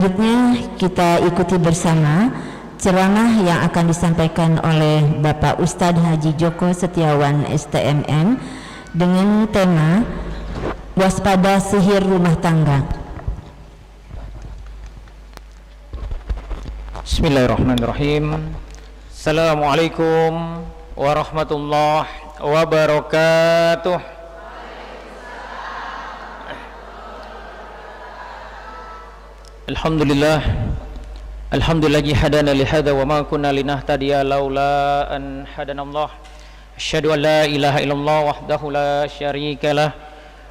Selanjutnya kita ikuti bersama ceramah yang akan disampaikan oleh Bapak Ustadz Haji Joko Setiawan STMM dengan tema waspada sihir rumah tangga. Bismillahirrahmanirrahim. Assalamualaikum warahmatullahi wabarakatuh. Alhamdulillah hadana li hadza wa ma kunna linahtadiya laula an hadanallah. Asyhadu an la ilaha illallah wahdahu la syarika lah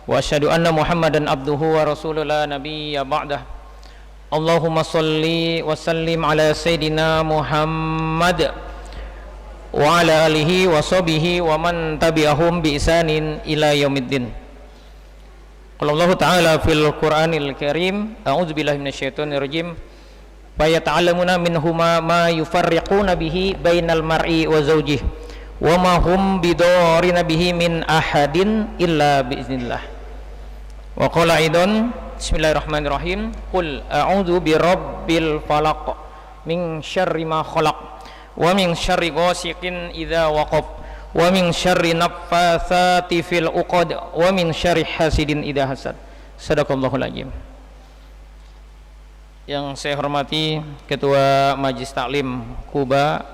wa asyhadu anna Muhammadan abduhu wa rasuluhu la nabiyya ba'dah. Allahumma salli wa sallim ala sayyidina Muhammad wa ala alihi wa sahbihi wa man tabi'ahum bi ihsanin ila yaumiddin. Allah Ta'ala fil Qur'anil Karim, a'udzubillahi minasyaitonir rajim. Fa yata'allamuna minhuma ma yufarriquna bihi bainal mar'i wa zawjihi wa ma hum bidarrina bihi min ahadin illa biiznillah. Wa qala aidan, bismillahirrahmanirrahim, qul a'udzu birabbil falaq min syarri ma khalaq wa min syarri ghasiqin idza waqab wa min syarri naffatsati fil uqad wa min syarri hasidin idza hasad. Shadaqallahul azim. Yang saya hormati Ketua Majelis Taklim Kuba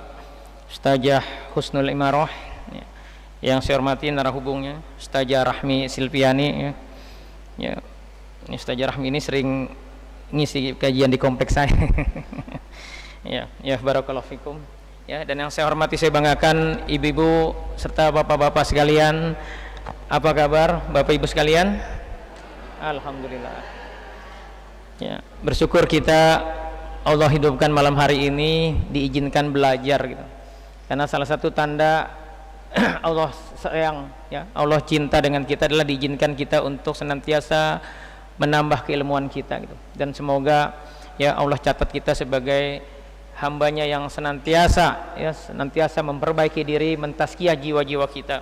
Ustazah Husnul Imarah, yang saya hormati narahubungnya Ustazah Rahmi Silviani, ya. Ustazah Rahmi ini sering ngisi kajian di kompleks saya. ya barakallahu fikum. Ya, dan yang saya hormati, saya banggakan ibu-ibu serta bapak-bapak sekalian. Apa kabar bapak ibu sekalian? Alhamdulillah. Ya, bersyukur kita Allah hidupkan malam hari ini diizinkan belajar gitu. Karena salah satu tanda Allah sayang, ya, Allah cinta dengan kita adalah diizinkan kita untuk senantiasa menambah keilmuan kita gitu. Dan semoga ya Allah catat kita sebagai hambanya yang senantiasa memperbaiki diri, mentazkiyah jiwa-jiwa kita.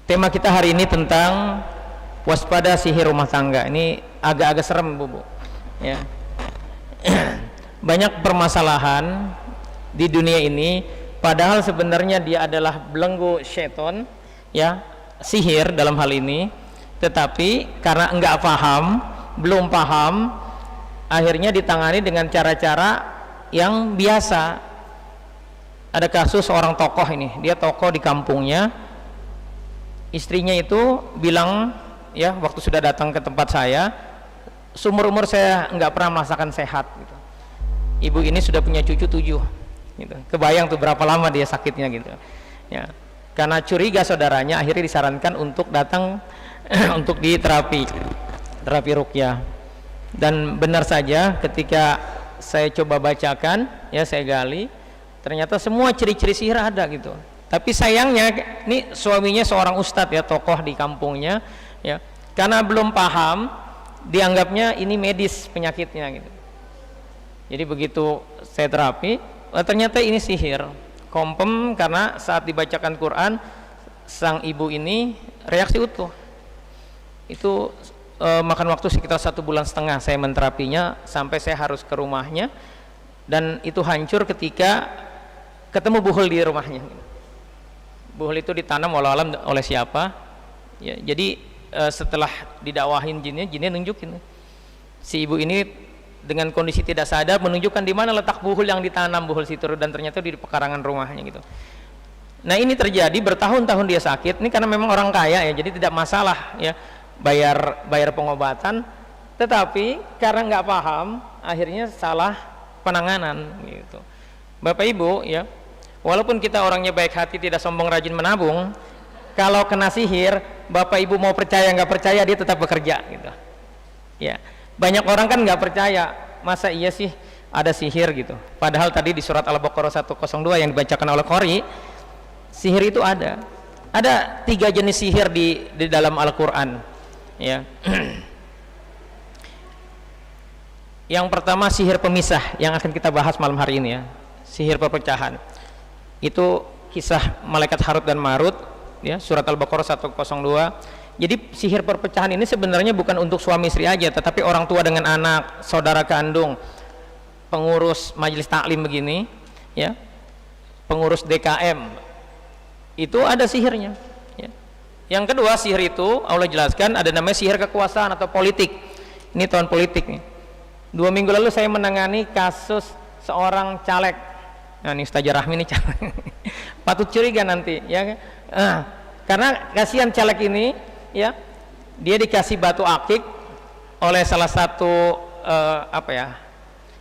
Tema kita hari ini tentang waspada sihir rumah tangga. Ini agak-agak serem, Bu. Ya. Banyak permasalahan di dunia ini, padahal sebenarnya dia adalah belenggu syaitan, ya, sihir dalam hal ini. Tetapi karena enggak paham, belum paham, akhirnya ditangani dengan cara-cara yang biasa. Ada kasus seorang tokoh ini, dia tokoh di kampungnya, istrinya itu bilang, ya, waktu sudah datang ke tempat saya, seumur umur saya nggak pernah merasakan sehat gitu. Ibu ini sudah punya cucu 7 gitu. Kebayang tuh berapa lama dia sakitnya gitu, ya. Karena curiga saudaranya, akhirnya disarankan untuk datang untuk diterapi ruqyah. Dan benar saja ketika saya coba bacakan, ya, saya gali, ternyata semua ciri-ciri sihir ada gitu. Tapi sayangnya ini suaminya seorang ustadz, ya, tokoh di kampungnya, ya, karena belum paham dianggapnya ini medis penyakitnya gitu. Jadi begitu saya terapi, ternyata ini sihir kompem, karena saat dibacakan Quran sang ibu ini reaksi utuh. Itu makan waktu sekitar 1,5 bulan saya menterapinya, sampai saya harus ke rumahnya, dan itu hancur ketika ketemu buhul di rumahnya. Buhul itu ditanam walau alam oleh siapa, ya. Jadi setelah didakwahin jinnya nunjukin si ibu ini dengan kondisi tidak sadar, menunjukkan di mana letak buhul yang ditanam, buhul situ, dan ternyata di pekarangan rumahnya gitu. Nah, ini terjadi bertahun-tahun dia sakit. Ini karena memang orang kaya, ya, jadi tidak masalah, ya, bayar pengobatan, tetapi karena nggak paham akhirnya salah penanganan gitu. Bapak Ibu, ya, walaupun kita orangnya baik hati, tidak sombong, rajin menabung, kalau kena sihir, Bapak Ibu mau percaya nggak percaya, dia tetap bekerja gitu, ya. Banyak orang kan nggak percaya, masa iya sih ada sihir gitu, padahal tadi di surat Al-Baqarah 102 yang dibacakan oleh Qori, sihir itu ada 3 jenis sihir di dalam Al-Quran, ya. Yang pertama sihir pemisah, yang akan kita bahas malam hari ini, ya, sihir perpecahan. Itu kisah malaikat Harut dan Marut, ya, surat Al-Baqarah 102. Jadi sihir perpecahan ini sebenarnya bukan untuk suami istri aja, tetapi orang tua dengan anak, saudara kandung, pengurus majelis taklim begini, ya, pengurus DKM, itu ada sihirnya. Ya. Yang kedua, sihir itu Allah jelaskan ada namanya sihir kekuasaan atau politik. Ini tahun politik nih. 2 minggu lalu saya menangani kasus seorang caleg. Nah, ini Ustaz Rahmi ini caleg. Patut curiga nanti, ya. Karena kasihan caleg ini, ya, dia dikasih batu akik oleh salah satu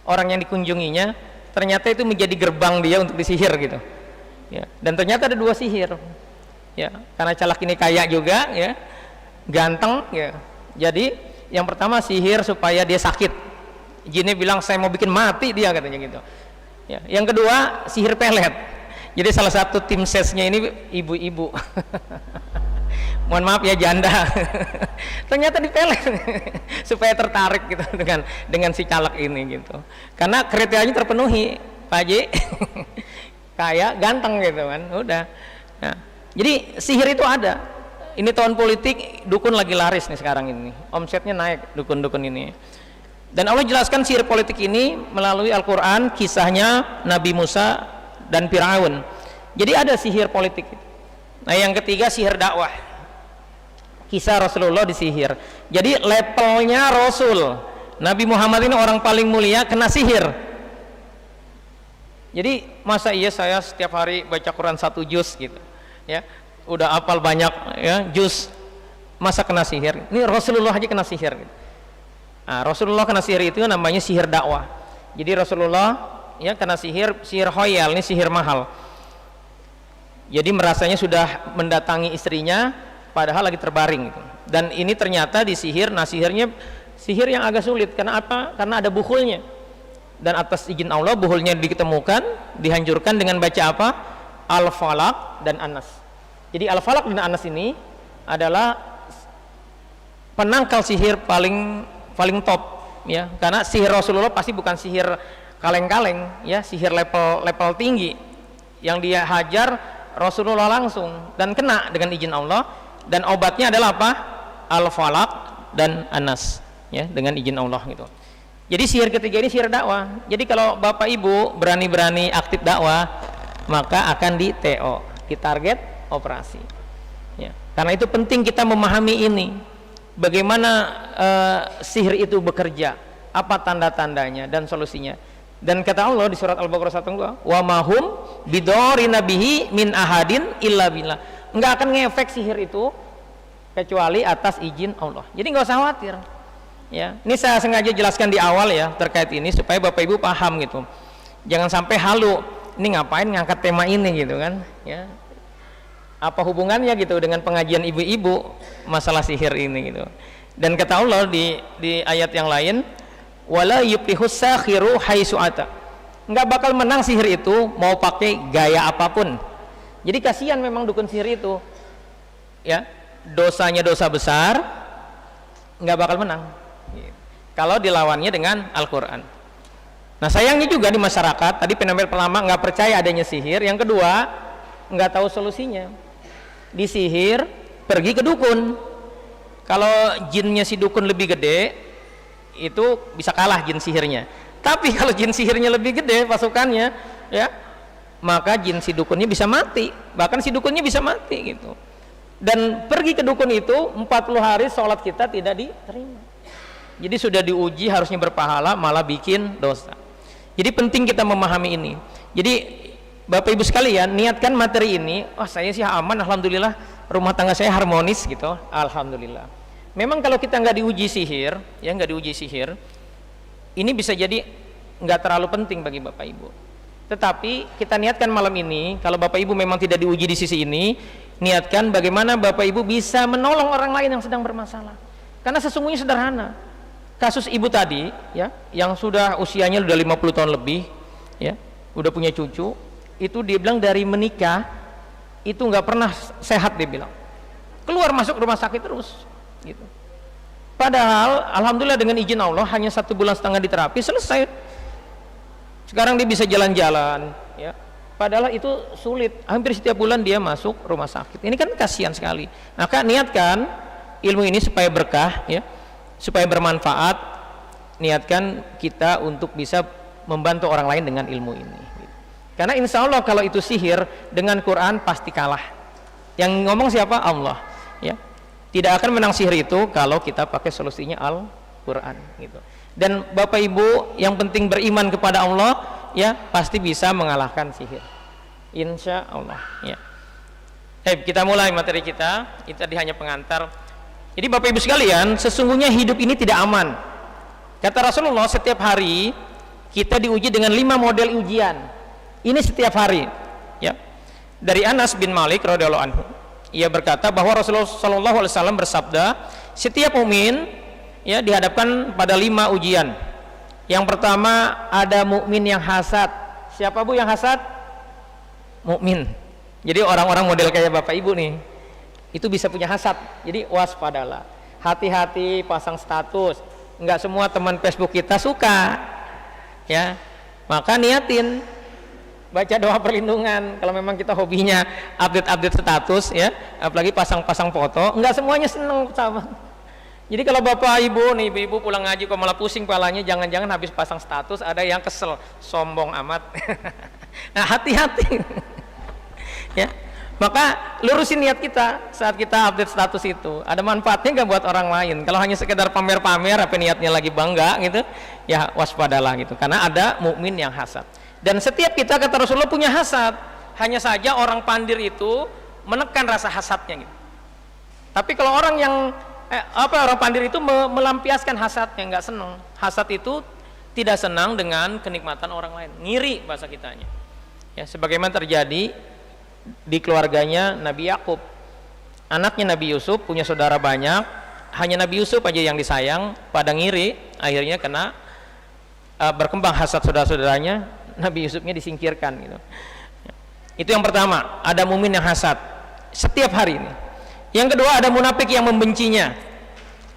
orang yang dikunjunginya. Ternyata itu menjadi gerbang dia untuk disihir gitu. Ya. Dan ternyata ada 2 sihir. Ya, karena caleg ini kaya juga, ya, ganteng, ya. Jadi yang pertama sihir supaya dia sakit. Jinnya bilang saya mau bikin mati dia, katanya gitu. Ya. Yang kedua sihir pelet. Jadi salah satu tim sesnya ini ibu-ibu. Mohon maaf ya, janda. Ternyata dipelet supaya tertarik gitu dengan si caleg ini gitu. Karena kriterianya terpenuhi, Pak Haji. Kaya, ganteng gitu kan. Udah. Nah, jadi sihir itu ada. Ini tahun politik, dukun lagi laris nih sekarang ini. Omsetnya naik dukun-dukun ini. Dan Allah jelaskan sihir politik ini melalui Al-Quran, kisahnya Nabi Musa dan Fir'aun. Jadi ada sihir politik. Nah, yang ketiga sihir dakwah. Kisah Rasulullah disihir. Jadi levelnya Rasul. Nabi Muhammad ini orang paling mulia kena sihir. Jadi masa iya saya setiap hari baca Quran 1 juz gitu, ya, udah hafal banyak, ya, juz, masa kena sihir? Ini Rasulullah aja kena sihir gitu. Nah, Rasulullah kena sihir itu namanya sihir dakwah. Jadi Rasulullah, ya, kena sihir khoyal, ini sihir mahal. Jadi merasanya sudah mendatangi istrinya padahal lagi terbaring gitu. Dan ini ternyata disihir. Nah, sihirnya sihir yang agak sulit. Karena apa? Karena ada bukhulnya. Dan atas izin Allah bukhulnya ditemukan, dihancurkan dengan baca apa? Al-Falaq dan An-Nas. Jadi Al-Falaq dan An-Nas ini adalah penangkal sihir paling top, ya, karena sihir Rasulullah pasti bukan sihir kaleng-kaleng, ya, sihir level tinggi yang dia hajar Rasulullah langsung dan kena dengan izin Allah, dan obatnya adalah apa? Al-Falaq dan An-Nas, ya, dengan izin Allah gitu. Jadi sihir ketiga ini sihir dakwah. Jadi kalau Bapak Ibu berani-berani aktif dakwah, maka akan di TO, di target operasi, ya. Karena itu penting kita memahami ini. Bagaimana sihir itu bekerja, apa tanda-tandanya dan solusinya. Dan kata Allah di surat Al-Baqarah 1, wa mahum bidori nabihi min ahadin illa billah. Enggak akan ngefek sihir itu kecuali atas izin Allah. Jadi nggak usah khawatir, ya. Ini saya sengaja jelaskan di awal, ya, terkait ini supaya Bapak Ibu paham gitu. Jangan sampai halu, ini ngapain ngangkat tema ini gitu kan, ya. Apa hubungannya gitu dengan pengajian ibu-ibu masalah sihir ini gitu. Dan kata Allah di ayat yang lain, wala yuflihus sakhiru haitsu ata. Enggak bakal menang sihir itu mau pakai gaya apapun. Jadi kasihan memang dukun sihir itu, ya, dosanya dosa besar, enggak bakal menang kalau dilawannya dengan Al-Quran. Nah, sayangnya juga di masyarakat tadi fenomena pertama nggak percaya adanya sihir, yang kedua nggak tahu solusinya. Disihir, pergi ke dukun. Kalau jinnya si dukun lebih gede, itu bisa kalah jin sihirnya. Tapi kalau jin sihirnya lebih gede pasukannya, ya, maka jin si dukunnya bisa mati. Bahkan si dukunnya bisa mati gitu. Dan pergi ke dukun itu 40 hari sholat kita tidak diterima. Jadi sudah diuji harusnya berpahala, malah bikin dosa. Jadi penting kita memahami ini. Jadi Bapak Ibu sekalian, niatkan materi ini. Oh, saya sih aman, alhamdulillah, rumah tangga saya harmonis gitu, alhamdulillah. Memang kalau kita nggak diuji sihir, ya, nggak diuji sihir, ini bisa jadi nggak terlalu penting bagi Bapak Ibu. Tetapi kita niatkan malam ini, kalau Bapak Ibu memang tidak diuji di sisi ini, niatkan bagaimana Bapak Ibu bisa menolong orang lain yang sedang bermasalah. Karena sesungguhnya sederhana. Kasus ibu tadi, ya, yang sudah usianya udah 50 tahun lebih, ya, udah punya cucu, itu dia bilang dari menikah itu nggak pernah sehat, dia bilang keluar masuk rumah sakit terus gitu. Padahal alhamdulillah dengan izin Allah hanya 1,5 bulan diterapi selesai. Sekarang dia bisa jalan-jalan, ya. Padahal itu sulit, hampir setiap bulan dia masuk rumah sakit. Ini kan kasihan sekali. Maka niatkan ilmu ini supaya berkah, ya, supaya bermanfaat, niatkan kita untuk bisa membantu orang lain dengan ilmu ini. Karena insya Allah kalau itu sihir, dengan Quran pasti kalah. Yang ngomong siapa? Allah. Ya, tidak akan menang sihir itu kalau kita pakai solusinya Al-Quran. Gitu. Dan Bapak Ibu yang penting beriman kepada Allah, ya pasti bisa mengalahkan sihir. Insya Allah. Ya. Kita mulai materi kita. Itu tadi hanya pengantar. Jadi Bapak Ibu sekalian, sesungguhnya hidup ini tidak aman. Kata Rasulullah, setiap hari kita diuji dengan 5 model ujian. Ini setiap hari, ya. Dari Anas bin Malik radhiyallahu anhu, ia berkata bahwa Rasulullah sallallahu alaihi wasallam bersabda, setiap mukmin ya dihadapkan pada 5 ujian. Yang pertama, ada mukmin yang hasad. Siapa Bu yang hasad? Mukmin. Jadi orang-orang model kayak Bapak Ibu nih, itu bisa punya hasad. Jadi waspadalah. Hati-hati pasang status. Enggak semua teman Facebook kita suka. Ya. Maka niatin baca doa perlindungan kalau memang kita hobinya update status, ya, apalagi pasang-pasang foto. Enggak semuanya seneng, sahabat. Jadi kalau Bapak Ibu nih, ibu pulang ngaji kok malah pusing palanya, jangan-jangan habis pasang status ada yang kesel, sombong amat. Nah, hati-hati. Ya, maka lurusin niat kita saat kita update status itu. Ada manfaatnya nggak buat orang lain? Kalau hanya sekedar pamer-pamer, apa niatnya lagi bangga gitu, ya waspadalah gitu. Karena ada mukmin yang hasad. Dan setiap kita, kata Rasulullah, punya hasad. Hanya saja orang pandir itu menekan rasa hasadnya gitu. Tapi kalau orang yang orang pandir itu melampiaskan hasadnya, nggak senang. Hasad itu tidak senang dengan kenikmatan orang lain, ngiri bahasa kitanya. Ya, sebagaimana terjadi di keluarganya Nabi Yakub. Anaknya Nabi Yusuf punya saudara banyak, hanya Nabi Yusuf aja yang disayang, pada ngiri, akhirnya kena berkembang hasad saudara-saudaranya. Nabi Yusufnya disingkirkan gitu. Itu yang pertama, ada mumin yang hasad setiap hari ini. Yang kedua, ada munafik yang membencinya.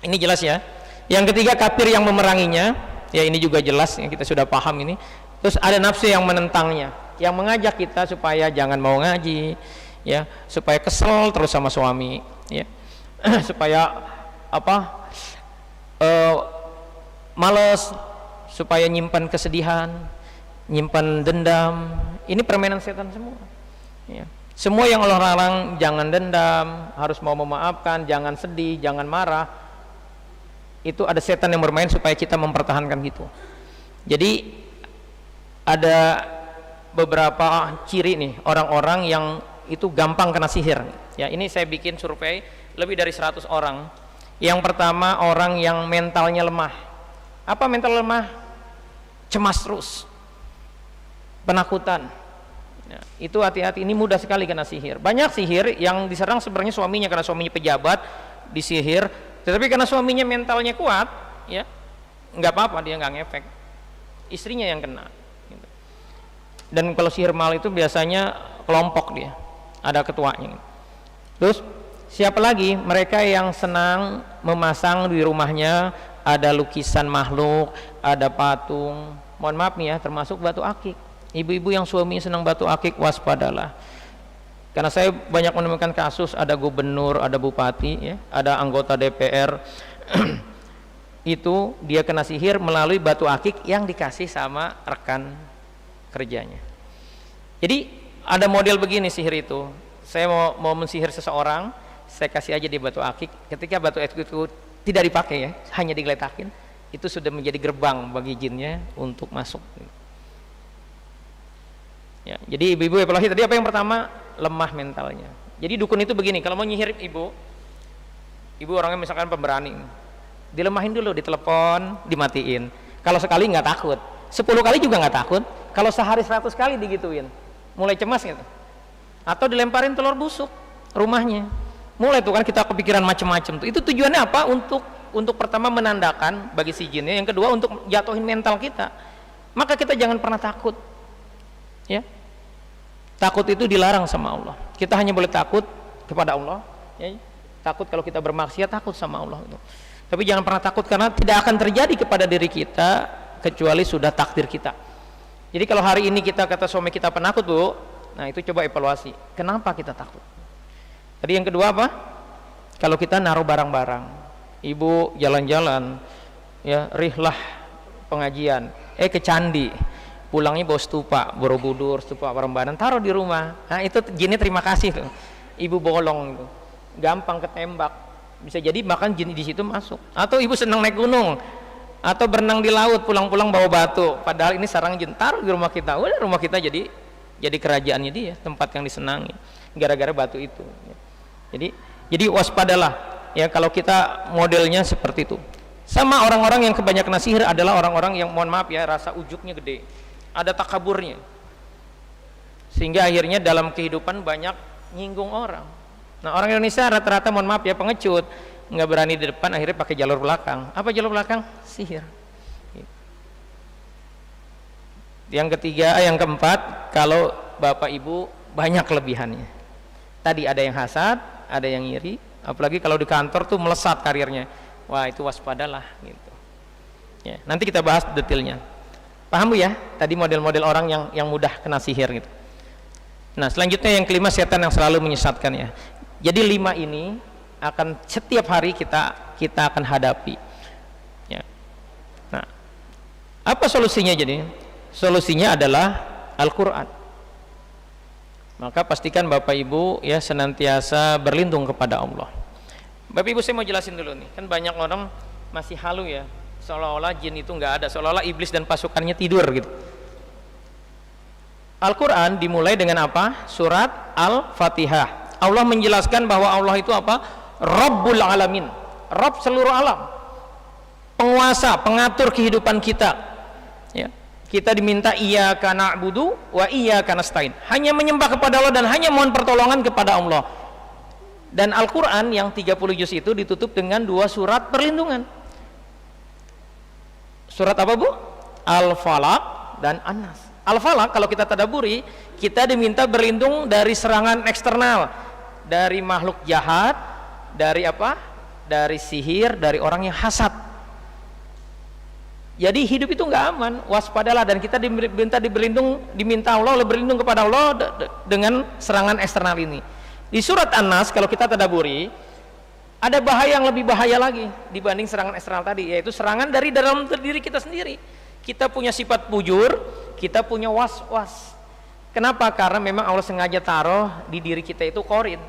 Ini jelas ya. Yang ketiga, kafir yang memeranginya. Ya, ini juga jelas yang kita sudah paham ini. Terus ada nafsu yang menentangnya, yang mengajak kita supaya jangan mau ngaji, ya, supaya kesel terus sama suami, ya. Supaya males, supaya nyimpan kesedihan, nyimpan dendam. Ini permainan setan semua, ya. Semua yang Allah larang, jangan dendam, harus mau memaafkan, jangan sedih, jangan marah. Itu ada setan yang bermain supaya kita mempertahankan gitu. Jadi ada beberapa ciri nih orang-orang yang itu gampang kena sihir. Ya, ini saya bikin survei lebih dari 100 orang. Yang pertama, orang yang mentalnya lemah. Apa mental lemah? Cemas terus, penakutan. Ya, itu hati-hati, ini mudah sekali kena sihir. Banyak sihir yang diserang sebenarnya suaminya, karena suaminya pejabat, disihir. Tetapi karena suaminya mentalnya kuat, ya nggak apa-apa, dia nggak ngefek. Istrinya yang kena. Gitu. Dan kalau sihir mal itu biasanya kelompok, dia ada ketuanya. Terus siapa lagi? Mereka yang senang memasang di rumahnya ada lukisan makhluk, ada patung. Mohon maaf nih ya, termasuk batu akik. Ibu-ibu yang suami senang batu akik, waspadalah. Karena saya banyak menemukan kasus, ada gubernur, ada bupati, ya, ada anggota DPR itu dia kena sihir melalui batu akik yang dikasih sama rekan kerjanya. Jadi ada model begini sihir itu. Saya mau mensihir seseorang, saya kasih aja di batu akik. Ketika batu akik itu tidak dipakai, ya, hanya digeletakin, itu sudah menjadi gerbang bagi jinnya untuk masuk. Ya, jadi ibu-ibu evaluasi tadi apa yang pertama? Lemah mentalnya. Jadi dukun itu begini, kalau mau nyihir ibu orangnya misalkan pemberani, dilemahin dulu, ditelepon, dimatiin. Kalau sekali nggak takut, 10 kali juga nggak takut. Kalau sehari 100 kali digituin, mulai cemas gitu. Atau dilemparin telur busuk rumahnya, mulai tuh kan kita kepikiran macam-macam tuh. Itu tujuannya apa? Untuk pertama menandakan bagi si jinnya, yang kedua untuk jatuhin mental kita. Maka kita jangan pernah takut, ya. Takut itu dilarang sama Allah. Kita hanya boleh takut kepada Allah, ya. Takut kalau kita bermaksiat, takut sama Allah itu. Tapi jangan pernah takut, karena tidak akan terjadi kepada diri kita kecuali sudah takdir kita. Jadi kalau hari ini kita kata suami kita penakut, Bu, nah itu coba evaluasi, kenapa kita takut. Tadi yang kedua apa? kalau kita naruh barang-barang, ibu jalan-jalan, ya rihlah pengajian, ke candi, pulangnya bawa stupa Borobudur, stupa Prambanan, taruh di rumah. Nah itu jinnya terima kasih tuh, ibu bolong itu, gampang ketembak, bisa jadi makan jin di situ masuk. Atau ibu senang naik gunung, atau berenang di laut, pulang-pulang bawa batu, padahal ini sarang jin, taruh di rumah kita, udah rumah kita jadi kerajaannya dia, tempat yang disenangi, gara-gara batu itu. Jadi waspadalah ya kalau kita modelnya seperti itu. Sama orang-orang yang kebanyakan sihir adalah orang-orang yang, mohon maaf ya, rasa ujubnya gede, ada takaburnya, sehingga akhirnya dalam kehidupan banyak nyinggung orang. Nah orang Indonesia rata-rata, mohon maaf ya, pengecut, nggak berani di depan, akhirnya pakai jalur belakang. Apa jalur belakang? Sihir. Yang ketiga, yang keempat, kalau bapak ibu banyak kelebihannya. Tadi ada yang hasad, ada yang iri, apalagi kalau di kantor tuh melesat karirnya. Wah itu waspadalah gitu. Ya, nanti kita bahas detailnya. Paham Bu ya? Tadi model-model orang yang mudah kena sihir gitu. Nah selanjutnya yang kelima, setan yang selalu menyesatkan ya. Jadi 5 ini akan setiap hari kita akan hadapi. Ya. Nah, apa solusinya jadi? Solusinya adalah Al-Quran. Maka pastikan Bapak Ibu ya senantiasa berlindung kepada Allah. Bapak Ibu, saya mau jelasin dulu nih, kan banyak orang masih halu ya, seolah-olah jin itu nggak ada, seolah-olah iblis dan pasukannya tidur gitu. Al-Quran dimulai dengan apa? Surat Al-Fatihah. Allah menjelaskan bahwa Allah itu apa? Rabbul Alamin, Rabb seluruh alam, penguasa, pengatur kehidupan kita ya. Kita diminta iyyaka na'budu wa iyyaka nasta'in, hanya menyembah kepada Allah dan hanya mohon pertolongan kepada Allah. Dan Al-Quran yang 30 juz itu ditutup dengan 2 surat perlindungan. Surat apa Bu? Al-Falaq dan An-Nas. Al-Falaq kalau kita tadaburi, kita diminta berlindung dari serangan eksternal, dari makhluk jahat, dari apa? Dari sihir, dari orang yang hasad. Jadi hidup itu nggak aman, waspadalah, dan kita diminta Allah berlindung kepada Allah dengan serangan eksternal ini. Di surat An-Nas kalau kita tadaburi, ada bahaya yang lebih bahaya lagi dibanding serangan eksternal tadi, yaitu serangan dari dalam diri kita sendiri. Kita punya sifat bujur, kita punya was-was. Kenapa? Karena memang Allah sengaja taruh di diri kita itu korin.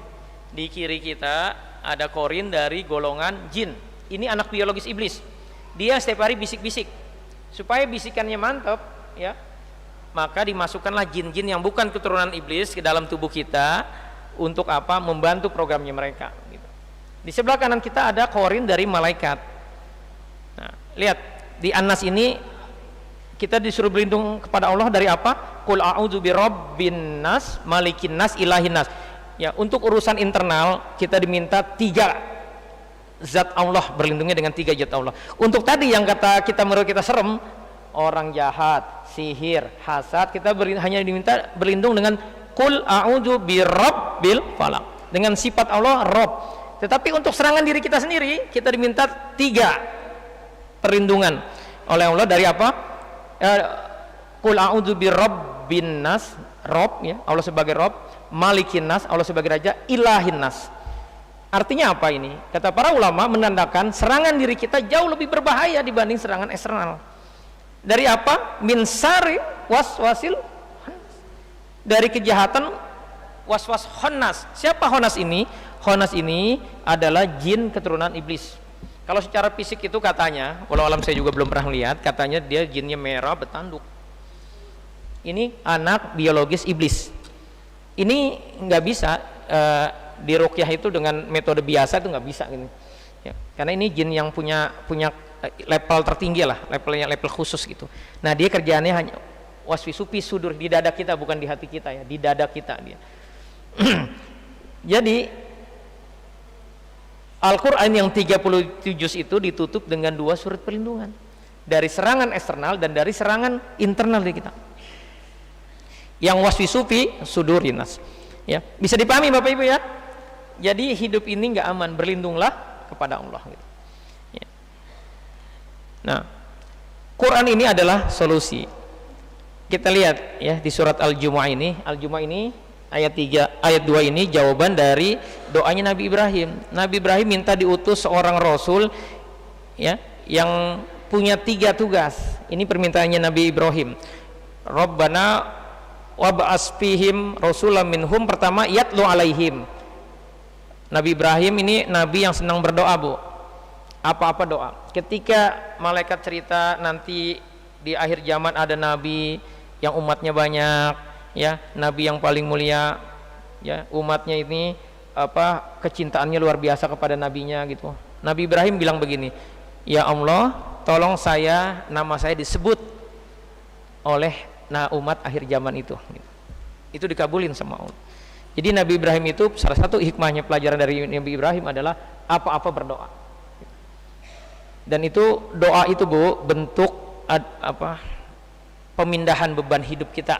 Di kiri kita ada korin dari golongan jin. Ini anak biologis iblis. Dia setiap hari bisik-bisik, supaya bisikannya mantap ya, maka dimasukkanlah jin-jin yang bukan keturunan iblis ke dalam tubuh kita untuk apa? Membantu programnya mereka gitu. Di sebelah kanan kita ada korin dari malaikat. Nah, lihat di An-Nas ini kita disuruh berlindung kepada Allah dari apa? Qul a'udzu birabbin nas, malikin nas, ilahin nas. Ya, untuk urusan internal kita diminta 3 zat Allah, berlindungnya dengan 3 zat Allah. Untuk tadi yang kata kita, menurut kita serem, orang jahat, sihir, hasad, kita hanya diminta berlindung dengan Qul a'udzu birabbil falaq, dengan sifat Allah Rabb. Tetapi untuk serangan diri kita sendiri, kita diminta 3 perlindungan oleh Allah dari apa? Qul a'udzu birabbin nas, Rabb ya, Allah sebagai Rabb, malikin nas, Allah sebagai raja, ilahin nas. Artinya apa ini? Kata para ulama menandakan serangan diri kita jauh lebih berbahaya dibanding serangan eksternal. Dari apa? Min sari waswasil, dari kejahatan waswas khannas. Siapa khannas ini? Khannas ini adalah jin keturunan iblis. Kalau secara fisik itu katanya, walau alam saya juga belum pernah lihat, katanya dia jinnya merah bertanduk. Ini anak biologis iblis. Ini nggak bisa di ruqyah itu dengan metode biasa itu nggak bisa gitu ya, karena ini jin yang punya level tertinggi lah, level khusus gitu. Nah dia kerjaannya hanya waswisupi sudur, di dada kita, bukan di hati kita ya, di dada kita dia. Jadi Al-Quran yang 37 juz itu ditutup dengan 2 surat perlindungan dari serangan eksternal dan dari serangan internal dari kita. Yang waswisupi sudurinas ya, bisa dipahami Bapak Ibu ya. Jadi hidup ini nggak aman, berlindunglah kepada Allah gitu. Ya. Nah, Quran ini adalah solusi. Kita lihat ya di surat Al-Jumu'ah ini. Al-Jumu'ah ini ayat 3, ayat 2 ini jawaban dari doanya Nabi Ibrahim. Nabi Ibrahim minta diutus seorang rasul ya yang punya 3 tugas. Ini permintaannya Nabi Ibrahim. Rabbana wab'as fihim rasulam minhum. Pertama, yatlu alaihim. Nabi Ibrahim ini nabi yang senang berdoa, Bu. Apa-apa doa. Ketika malaikat cerita nanti di akhir zaman ada nabi yang umatnya banyak, ya, nabi yang paling mulia, ya, umatnya ini kecintaannya luar biasa kepada nabinya gitu. Nabi Ibrahim bilang begini, ya Allah, tolong nama saya disebut oleh umat akhir zaman itu. Itu dikabulin sama Allah. Jadi Nabi Ibrahim itu salah satu hikmahnya, pelajaran dari Nabi Ibrahim adalah apa-apa berdoa. Dan itu doa itu, Bu, bentuk pemindahan beban hidup kita.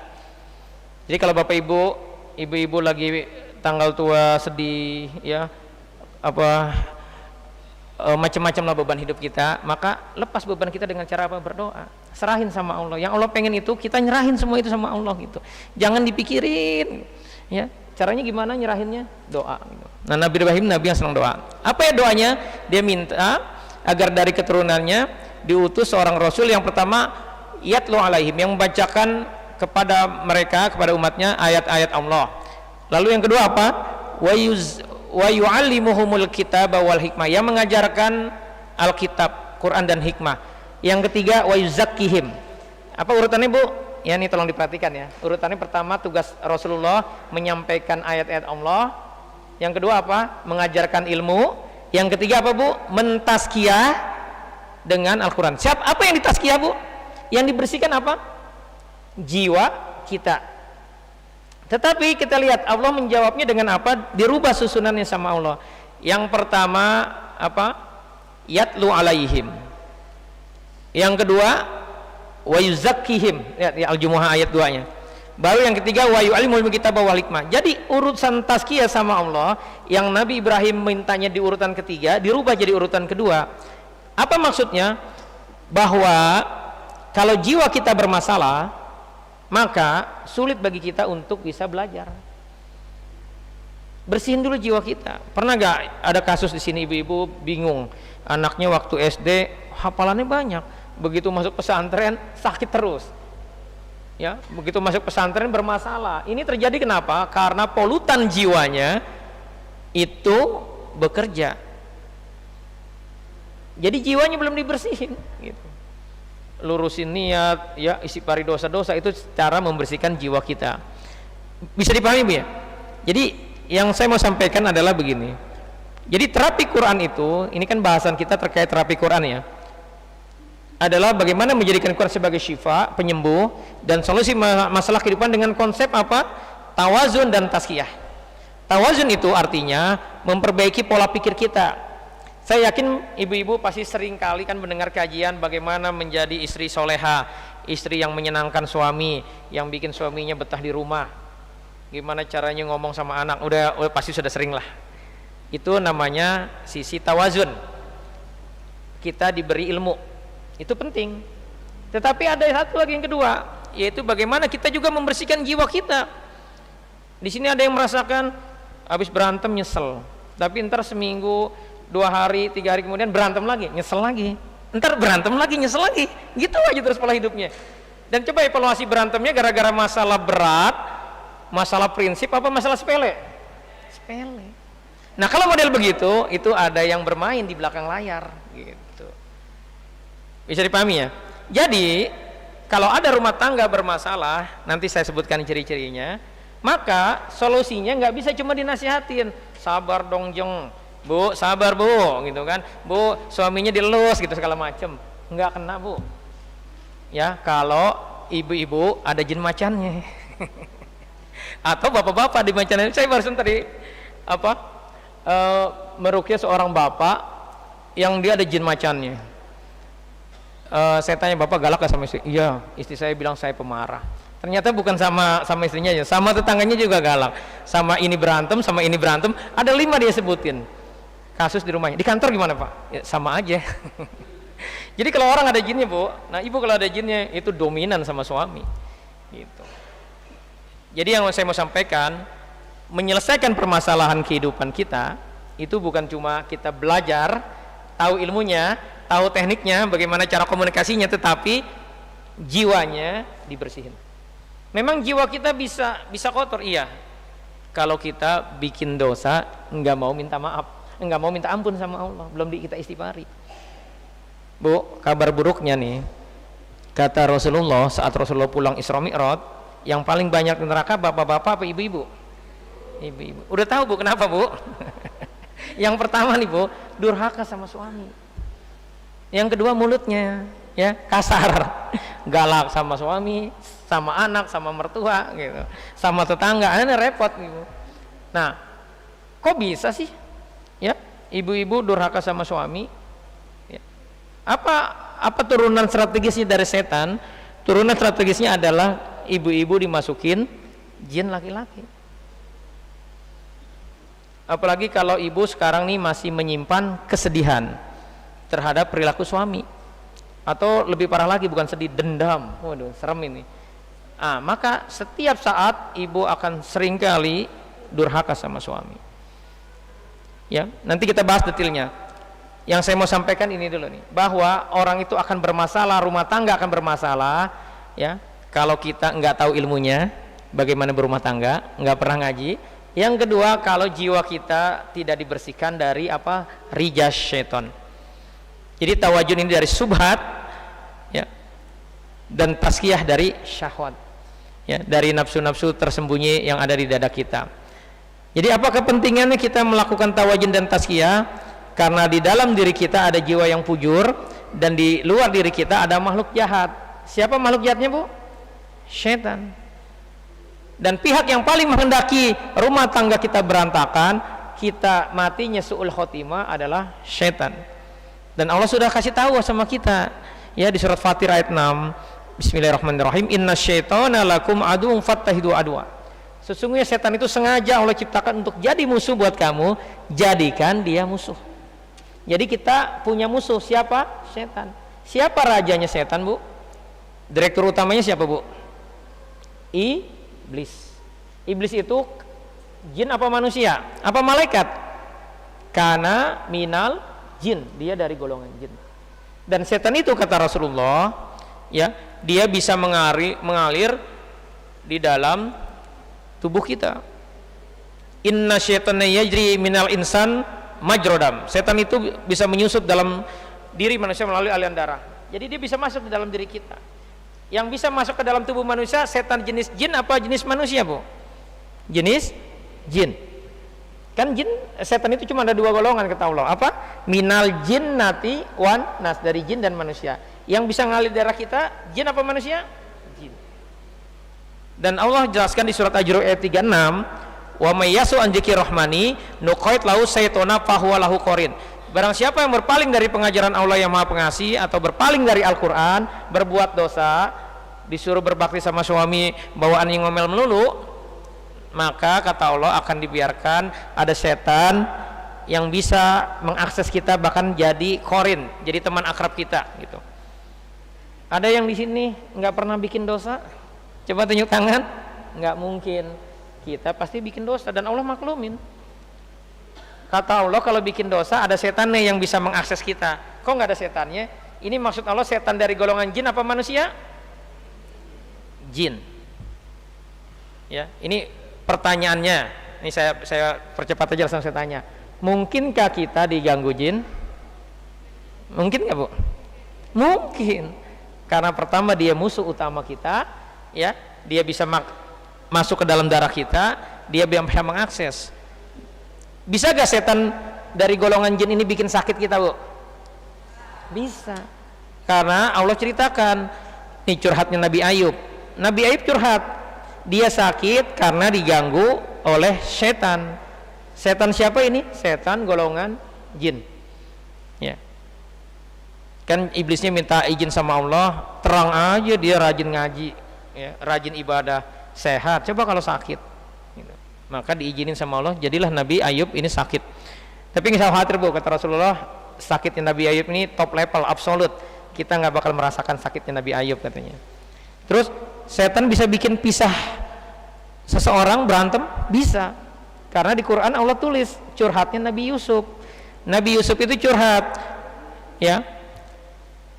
Jadi kalau Bapak ibu-ibu lagi tanggal tua, sedih, ya, macam-macam lah beban hidup kita, maka lepas beban kita dengan cara apa? Berdoa. Serahin sama Allah. Yang Allah pengen itu kita nyerahin semua itu sama Allah gitu. Jangan dipikirin, ya. Caranya gimana nyerahinnya? Doa gitu. Nah, Nabi Ibrahim nabi yang senang doa. Apa ya doanya? Dia minta agar dari keturunannya diutus seorang rasul yang pertama yatlu alaihim, yang membacakan kepada mereka, kepada umatnya ayat-ayat Allah. Lalu yang kedua apa? Wa yu'allimuhumul kitaba wal hikmah, yang mengajarkan Alkitab, Quran dan hikmah. Yang ketiga wa yuzakkihim. Apa urutannya, Bu? Ya, ini tolong diperhatikan ya. Urutannya pertama tugas Rasulullah menyampaikan ayat-ayat Allah. Yang kedua apa? Mengajarkan ilmu. Yang ketiga apa, Bu? Mentazkiyah dengan Al-Quran. Apa yang ditazkiyah, Bu? Yang dibersihkan apa? Jiwa kita. Tetapi kita lihat Allah menjawabnya dengan apa? Dirubah susunannya sama Allah. Yang pertama apa? Yatlu alaihim. Yang kedua wa yuzakkihim, ya, Al-Jumu'ah ayat 2-nya. Baru yang ketiga wa yu'allimul kitaba wal hikmah. Jadi urusan tazkiyah sama Allah yang Nabi Ibrahim mintanya di urutan ketiga dirubah jadi urutan kedua. Apa maksudnya? Bahwa kalau jiwa kita bermasalah, maka sulit bagi kita untuk bisa belajar. Bersihin dulu jiwa kita. Pernah gak ada kasus di sini ibu-ibu bingung, anaknya waktu SD hafalannya banyak, begitu masuk pesantren sakit terus, ya, begitu masuk pesantren bermasalah. Ini terjadi kenapa? Karena polutan jiwanya itu bekerja, jadi jiwanya belum dibersihin gitu. Lurusin niat, ya, isi pari dosa-dosa, itu cara membersihkan jiwa kita. Bisa dipahami, Bu, ya? Jadi yang saya mau sampaikan adalah begini. Jadi terapi Quran itu, ini kan bahasan kita terkait terapi Quran, ya, adalah bagaimana menjadikan Quran sebagai syifa, penyembuh dan solusi masalah kehidupan dengan konsep apa? Tawazun dan tazkiyah. Tawazun itu artinya memperbaiki pola pikir kita. Saya yakin ibu-ibu pasti sering kali kan mendengar kajian bagaimana menjadi istri soleha, istri yang menyenangkan suami, yang bikin suaminya betah di rumah, gimana caranya ngomong sama anak, udah pasti sudah sering lah. Itu namanya sisi tawazun. Kita diberi ilmu, itu penting. Tetapi ada satu lagi yang kedua, yaitu bagaimana kita juga membersihkan jiwa kita. Di sini ada yang merasakan habis berantem nyesel, tapi ntar seminggu, 2 hari, 3 hari kemudian berantem lagi, nyesel lagi, ntar berantem lagi, nyesel lagi, gitu aja terus pola hidupnya. Dan coba evaluasi berantemnya gara-gara masalah berat, masalah prinsip, apa masalah sepele? Sepele. Nah, kalau model begitu, itu ada yang bermain di belakang layar gitu. Bisa dipahami, ya? Jadi kalau ada rumah tangga bermasalah, nanti saya sebutkan ciri-cirinya, maka solusinya nggak bisa cuma dinasihatin, sabar dong jeng, Bu, sabar Bu, gitu kan, Bu, suaminya dilus gitu segala macem, nggak kena, Bu. Ya, kalau ibu-ibu ada jin macannya atau bapak-bapak di macan. Saya barusan tadi meruqyah seorang bapak yang dia ada jin macannya. Saya tanya, bapak galak gak sama istri? Iya, istri saya bilang saya pemarah. Ternyata bukan sama istrinya aja, sama tetangganya juga galak, sama ini berantem, ada 5 dia sebutin kasus di rumahnya. Di kantor gimana, Pak? Ya, sama aja. Jadi kalau orang ada jinnya, Bu, nah ibu kalau ada jinnya itu dominan sama suami gitu. Jadi yang saya mau sampaikan, menyelesaikan permasalahan kehidupan kita itu bukan cuma kita belajar, tahu ilmunya, tahu tekniknya, bagaimana cara komunikasinya, tetapi jiwanya dibersihin. Memang jiwa kita bisa kotor, iya. Kalau kita bikin dosa, nggak mau minta maaf, nggak mau minta ampun sama Allah, belum kita istighfari. Bu, kabar buruknya nih, kata Rasulullah saat Rasulullah pulang Isra Mi'raj, yang paling banyak di neraka bapak-bapak apa ibu-ibu? Ibu-ibu. Udah tahu Bu kenapa Bu? Yang pertama nih Bu, durhaka sama suami. Yang kedua mulutnya, ya kasar, galak sama suami, sama anak, sama mertua, gitu, sama tetangga, ini repot gitu. Nah, kok bisa sih, ya, ibu-ibu durhaka sama suami? Ya. Apa turunan strategisnya dari setan? Turunan strategisnya adalah ibu-ibu dimasukin jin laki-laki. Apalagi kalau ibu sekarang nih masih menyimpan kesedihan terhadap perilaku suami, atau lebih parah lagi bukan sedih, dendam. Waduh, serem ini. Maka setiap saat ibu akan seringkali durhaka sama suami. Ya, nanti kita bahas detailnya. Yang saya mau sampaikan ini dulu nih, bahwa orang itu akan bermasalah, rumah tangga akan bermasalah, ya, kalau kita nggak tahu ilmunya, bagaimana berumah tangga, nggak pernah ngaji. Yang kedua, kalau jiwa kita tidak dibersihkan dari rijas syaitan. Jadi tawajun ini dari subhat, ya, dan tazkiyah dari syahwat, ya, dari nafsu-nafsu tersembunyi yang ada di dada kita. Jadi apa kepentingannya kita melakukan tawajun dan tazkiyah? Karena di dalam diri kita ada jiwa yang fujur, dan di luar diri kita ada makhluk jahat. Siapa makhluk jahatnya Bu? Syaitan. Dan pihak yang paling menghendaki rumah tangga kita berantakan, kita matinya su'ul khotimah adalah syaitan. Dan Allah sudah kasih tahu sama kita, ya, di surat Fatir ayat 6, Bismillahirrahmanirrahim, inna syaitana lakum aduun fattahidu adwa. Sesungguhnya setan itu sengaja Allah ciptakan untuk jadi musuh buat kamu, jadikan dia musuh. Jadi kita punya musuh, siapa? Setan. Siapa rajanya setan Bu? Direktur utamanya siapa Bu? Iblis. Iblis itu jin apa manusia? Apa malaikat? Kana minal jin, dia dari golongan jin. Dan setan itu kata Rasulullah, ya, dia bisa mengalir di dalam tubuh kita. Inna syaitana yajri minal insan majrodam. Setan itu bisa menyusup dalam diri manusia melalui aliran darah. Jadi dia bisa masuk ke dalam diri kita. Yang bisa masuk ke dalam tubuh manusia, setan jenis jin apa jenis manusia Bu? Jenis jin. Kan jin, setan itu cuma ada dua golongan kata Allah. Apa? Minal jinnati wan nas, dari jin dan manusia. Yang bisa ngalir darah kita, jin apa manusia? Jin. Dan Allah jelaskan di surat Ajr ayat 36, wa may yasu an dzikri rahmani nuqait lahu syaitona fahuwa lahu qarin. Barang siapa yang berpaling dari pengajaran Allah yang Maha Pengasih, atau berpaling dari Al-Quran, berbuat dosa, disuruh berbakti sama suami, bawaan yang ngomel melulu, maka kata Allah akan dibiarkan ada setan yang bisa mengakses kita, bahkan jadi korin, jadi teman akrab kita gitu. Ada yang di sini nggak pernah bikin dosa? Coba tunjuk tangan. Nggak mungkin. Kita pasti bikin dosa dan Allah maklumin. Kata Allah kalau bikin dosa ada setannya yang bisa mengakses kita. Kok nggak ada setannya? Ini maksud Allah setan dari golongan jin apa manusia? Jin. Ya, ini pertanyaannya. Ini saya percepat aja langsung saya tanya. Mungkinkah kita diganggu jin? Mungkin nggak Bu? Mungkin. Karena pertama dia musuh utama kita, ya, dia bisa masuk ke dalam darah kita, dia bisa mengakses. Bisa gak setan dari golongan jin ini bikin sakit kita Bu? Bisa. Karena Allah ceritakan, ini curhatnya Nabi Ayub. Nabi Ayub curhat, dia sakit karena diganggu oleh setan. Setan siapa ini? Setan golongan jin. Ya. Kan iblisnya minta izin sama Allah, terang aja dia rajin ngaji, ya, rajin ibadah, sehat. Coba kalau sakit, gitu. Maka diizinin sama Allah, jadilah Nabi Ayub ini sakit. Tapi nggak usah khawatir Bu, kata Rasulullah, sakitnya Nabi Ayub ini top level, absolut. Kita nggak bakal merasakan sakitnya Nabi Ayub katanya. Terus setan bisa bikin pisah seseorang berantem, bisa. Karena di Quran Allah tulis curhatnya Nabi Yusuf. Nabi Yusuf itu curhat, ya,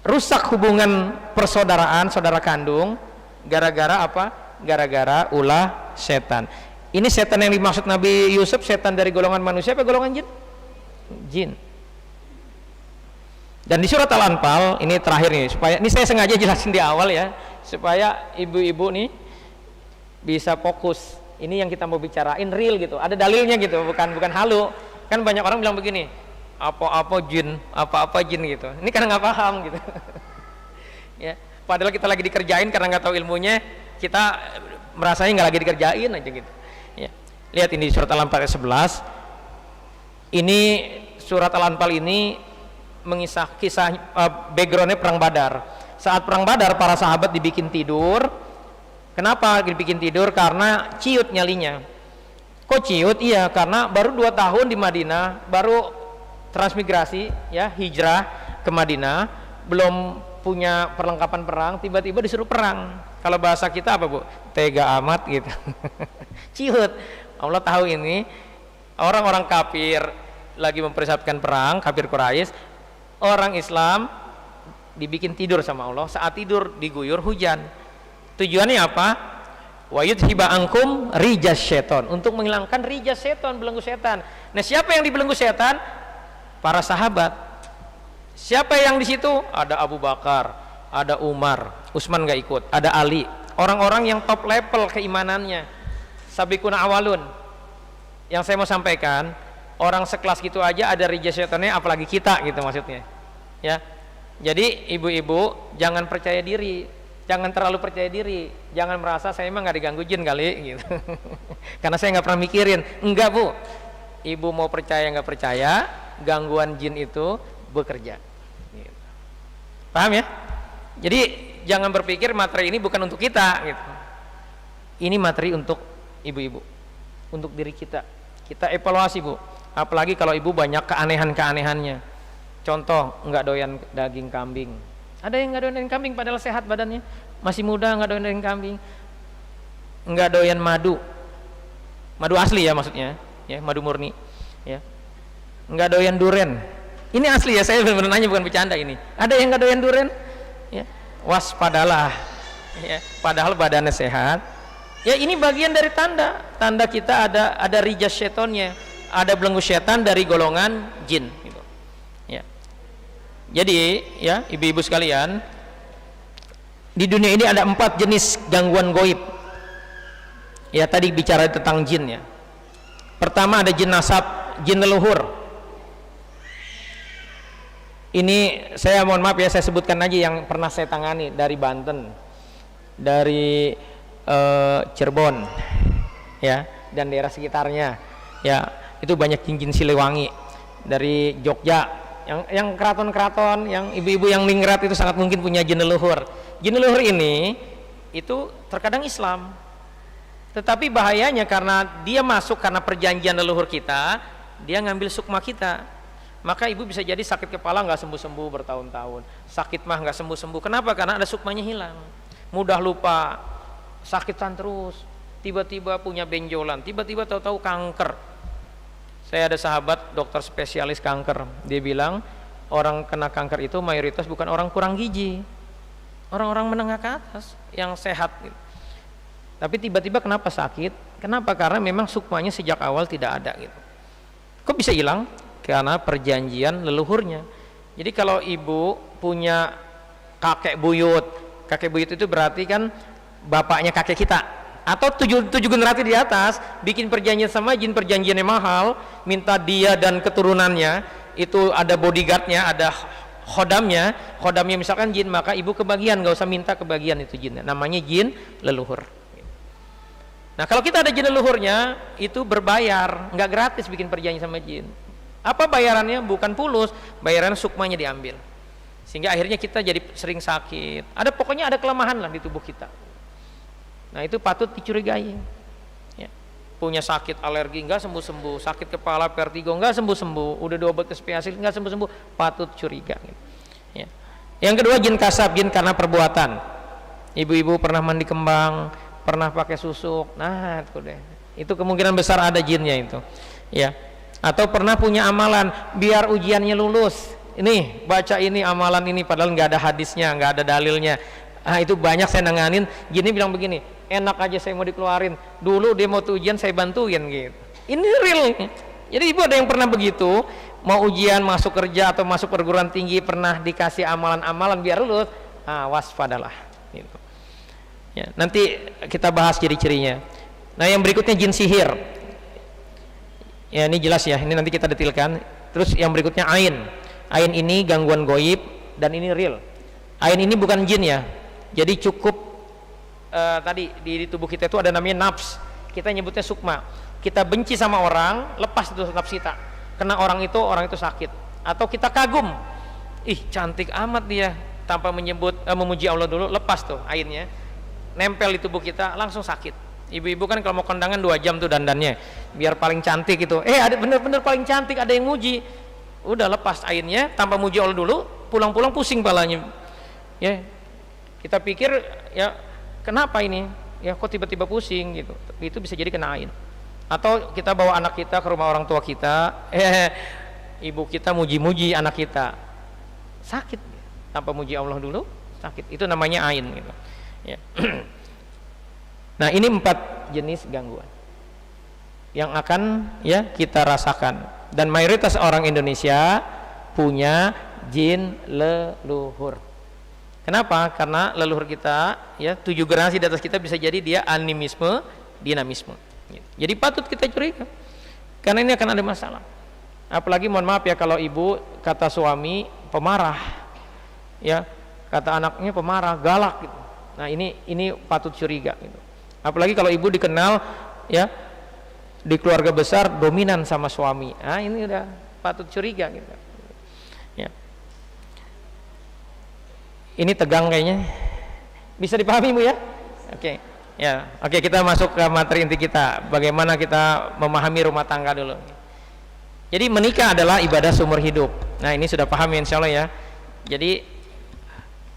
rusak hubungan persaudaraan, saudara kandung, gara-gara apa? Gara-gara ulah setan. Ini setan yang dimaksud Nabi Yusuf, setan dari golongan manusia apa golongan jin? Jin. Dan di surat Al-Anfal, ini terakhir nih, supaya ini saya sengaja jelasin di awal ya, supaya ibu-ibu nih bisa fokus. Ini yang kita mau bicarain real gitu, ada dalilnya gitu, bukan halu. Kan banyak orang bilang begini, apa-apa jin gitu. Ini karena nggak paham gitu. Ya, padahal kita lagi dikerjain karena nggak tahu ilmunya, kita merasanya nggak lagi dikerjain aja gitu. Ya. Lihat ini surat Al-Anfal ayat 11. Ini surat Al-Anfal ini mengisah kisah backgroundnya perang Badar. Saat perang Badar para sahabat dibikin tidur. Kenapa dibikin tidur? Karena ciut nyalinya. Kok ciut? Iya, karena baru 2 tahun di Madinah, baru transmigrasi ya, hijrah ke Madinah, belum punya perlengkapan perang, tiba-tiba disuruh perang. Kalau bahasa kita apa, Bu? Tega amat gitu. Ciut. Allah tahu ini orang-orang kafir lagi mempersiapkan perang, kafir Quraisy, orang Islam dibikin tidur sama Allah. Saat tidur diguyur hujan. Tujuannya apa? Wa yudhiba ankum rijas syaiton, untuk menghilangkan rijas setan, belenggu setan. Nah, siapa yang dibelenggu setan? Para sahabat. Siapa yang di situ? Ada Abu Bakar, ada Umar, Utsman nggak ikut, ada Ali. Orang-orang yang top level keimanannya, sabiqun awalun. Yang saya mau sampaikan, orang sekelas gitu aja ada rijas setannya, apalagi kita gitu maksudnya. Ya. Jadi ibu-ibu jangan percaya diri, jangan terlalu percaya diri, jangan merasa saya emang nggak diganggu jin kali gitu. Karena saya nggak pernah mikirin. Enggak, Bu. Ibu mau percaya nggak percaya, gangguan jin itu bekerja. Gitu. Paham ya? Jadi jangan berpikir materi ini bukan untuk kita gitu. Ini materi untuk ibu-ibu, untuk diri kita. Kita evaluasi, Bu. Apalagi kalau ibu banyak keanehan-keanehannya. Contoh, nggak doyan daging kambing. Ada yang nggak doyan daging kambing padahal sehat badannya, masih muda nggak doyan daging kambing. Nggak doyan madu, madu asli ya maksudnya, ya madu murni, ya. Nggak doyan duren. Ini asli ya, saya benar-benar nanya bukan bercanda ini. Ada yang nggak doyan duren? Ya, waspadalah. Ya, padahal badannya sehat. Ya, ini bagian dari tanda kita ada rijas setonnya, ada belenggu setan dari golongan jin. Gitu. Ya. Jadi ya ibu-ibu sekalian, di dunia ini ada 4 jenis gangguan goib. Ya tadi bicara tentang jin ya. Pertama ada jin nasab, jin leluhur. Ini saya mohon maaf ya, saya sebutkan aja yang pernah saya tangani dari Banten, dari Cirebon, ya dan daerah sekitarnya. Ya itu banyak jin-jin Siliwangi, dari Jogja. Yang keraton-keraton, yang ibu-ibu yang ningrat itu sangat mungkin punya jin leluhur. Jin leluhur ini itu terkadang Islam, tetapi bahayanya karena dia masuk karena perjanjian leluhur kita, dia ngambil sukma kita. Maka ibu bisa jadi sakit kepala nggak sembuh-sembuh bertahun-tahun, sakit mah nggak sembuh-sembuh. Kenapa? Karena ada sukmanya hilang, mudah lupa, sakitan terus, tiba-tiba punya benjolan, tiba-tiba tahu-tahu kanker. Saya ada sahabat dokter spesialis kanker, dia bilang orang kena kanker itu mayoritas bukan orang kurang gizi, orang-orang menengah ke atas yang sehat gitu. Tapi tiba-tiba kenapa sakit? Kenapa? Karena memang sukmanya sejak awal tidak ada gitu. Kok bisa hilang? Karena perjanjian leluhurnya. Jadi kalau ibu punya kakek buyut itu berarti kan bapaknya kakek kita, atau tujuh generasi di atas bikin perjanjian sama jin, perjanjiannya mahal, minta dia dan keturunannya itu ada bodyguardnya, ada khodamnya misalkan jin, maka ibu kebagian, nggak usah minta kebagian itu jinnya, namanya jin leluhur. Nah kalau kita ada jin leluhurnya itu berbayar, nggak gratis bikin perjanjian sama jin. Apa bayarannya? Bukan fulus, bayaran sukmanya diambil, sehingga akhirnya kita jadi sering sakit. Pokoknya ada kelemahan lah di tubuh kita. Nah itu patut dicurigai ya. Punya sakit alergi nggak sembuh-sembuh, sakit kepala vertigo nggak sembuh-sembuh, udah diobat ke spesialis nggak sembuh-sembuh, patut curiga gitu. Ya. Yang kedua jin kasab, jin karena perbuatan. Ibu-ibu pernah mandi kembang, pernah pakai susuk, nah itu deh Itu kemungkinan besar ada jinnya itu, ya. Atau pernah punya amalan biar ujiannya lulus, ini baca ini amalan ini, padahal nggak ada hadisnya, nggak ada dalilnya. Itu banyak saya nanganin. Gini bilang begini, enak aja saya mau dikeluarin, dulu dia mau ujian saya bantuin gitu. Ini real. Jadi ibu ada yang pernah begitu, mau ujian masuk kerja atau masuk perguruan tinggi, pernah dikasih amalan-amalan biar lulus, waspadalah gitu. Ya, nanti kita bahas ciri-cirinya. Nah yang berikutnya jin sihir. Ya ini jelas ya, ini nanti kita detilkan. Terus yang berikutnya ain. Ain ini gangguan goib dan ini real. Ain ini bukan jin ya. Jadi cukup tadi di tubuh kita itu ada namanya nafs. Kita nyebutnya sukma. Kita benci sama orang, lepas itu nafs kita. Kena orang itu sakit. Atau kita kagum. Ih cantik amat dia, tanpa memuji Allah dulu, lepas tuh ainnya. Nempel di tubuh kita, langsung sakit. Ibu-ibu kan kalau mau kondangan 2 jam tuh dandannya biar paling cantik itu. Ada bener-bener paling cantik, ada yang muji. Udah lepas ainnya, tanpa muji Allah dulu, pulang-pulang pusing palanya. Ya. Kita pikir ya kenapa ini? Ya kok tiba-tiba pusing gitu. Itu bisa jadi kena ain. Atau kita bawa anak kita ke rumah orang tua kita, ibu kita muji-muji anak kita. Sakit. Tanpa muji Allah dulu, sakit. Itu namanya ain gitu. Ya. Nah, ini 4 jenis gangguan yang akan ya kita rasakan, dan mayoritas orang Indonesia punya jin leluhur. Kenapa? Karena leluhur kita ya 7 generasi di atas kita bisa jadi dia animisme, dinamisme. Jadi patut kita curiga karena ini akan ada masalah. Apalagi mohon maaf ya kalau ibu kata suami pemarah, ya kata anaknya pemarah, galak gitu. Nah ini patut curiga gitu. Apalagi kalau ibu dikenal ya di keluarga besar dominan sama suami, ini udah patut curiga gitu. Ya. Ini tegang kayaknya, bisa dipahami Bu ya? Oke. Ya, oke, kita masuk ke materi inti kita. Bagaimana kita memahami rumah tangga dulu. Jadi menikah adalah ibadah seumur hidup. Nah ini sudah paham ya insya Allah ya. Jadi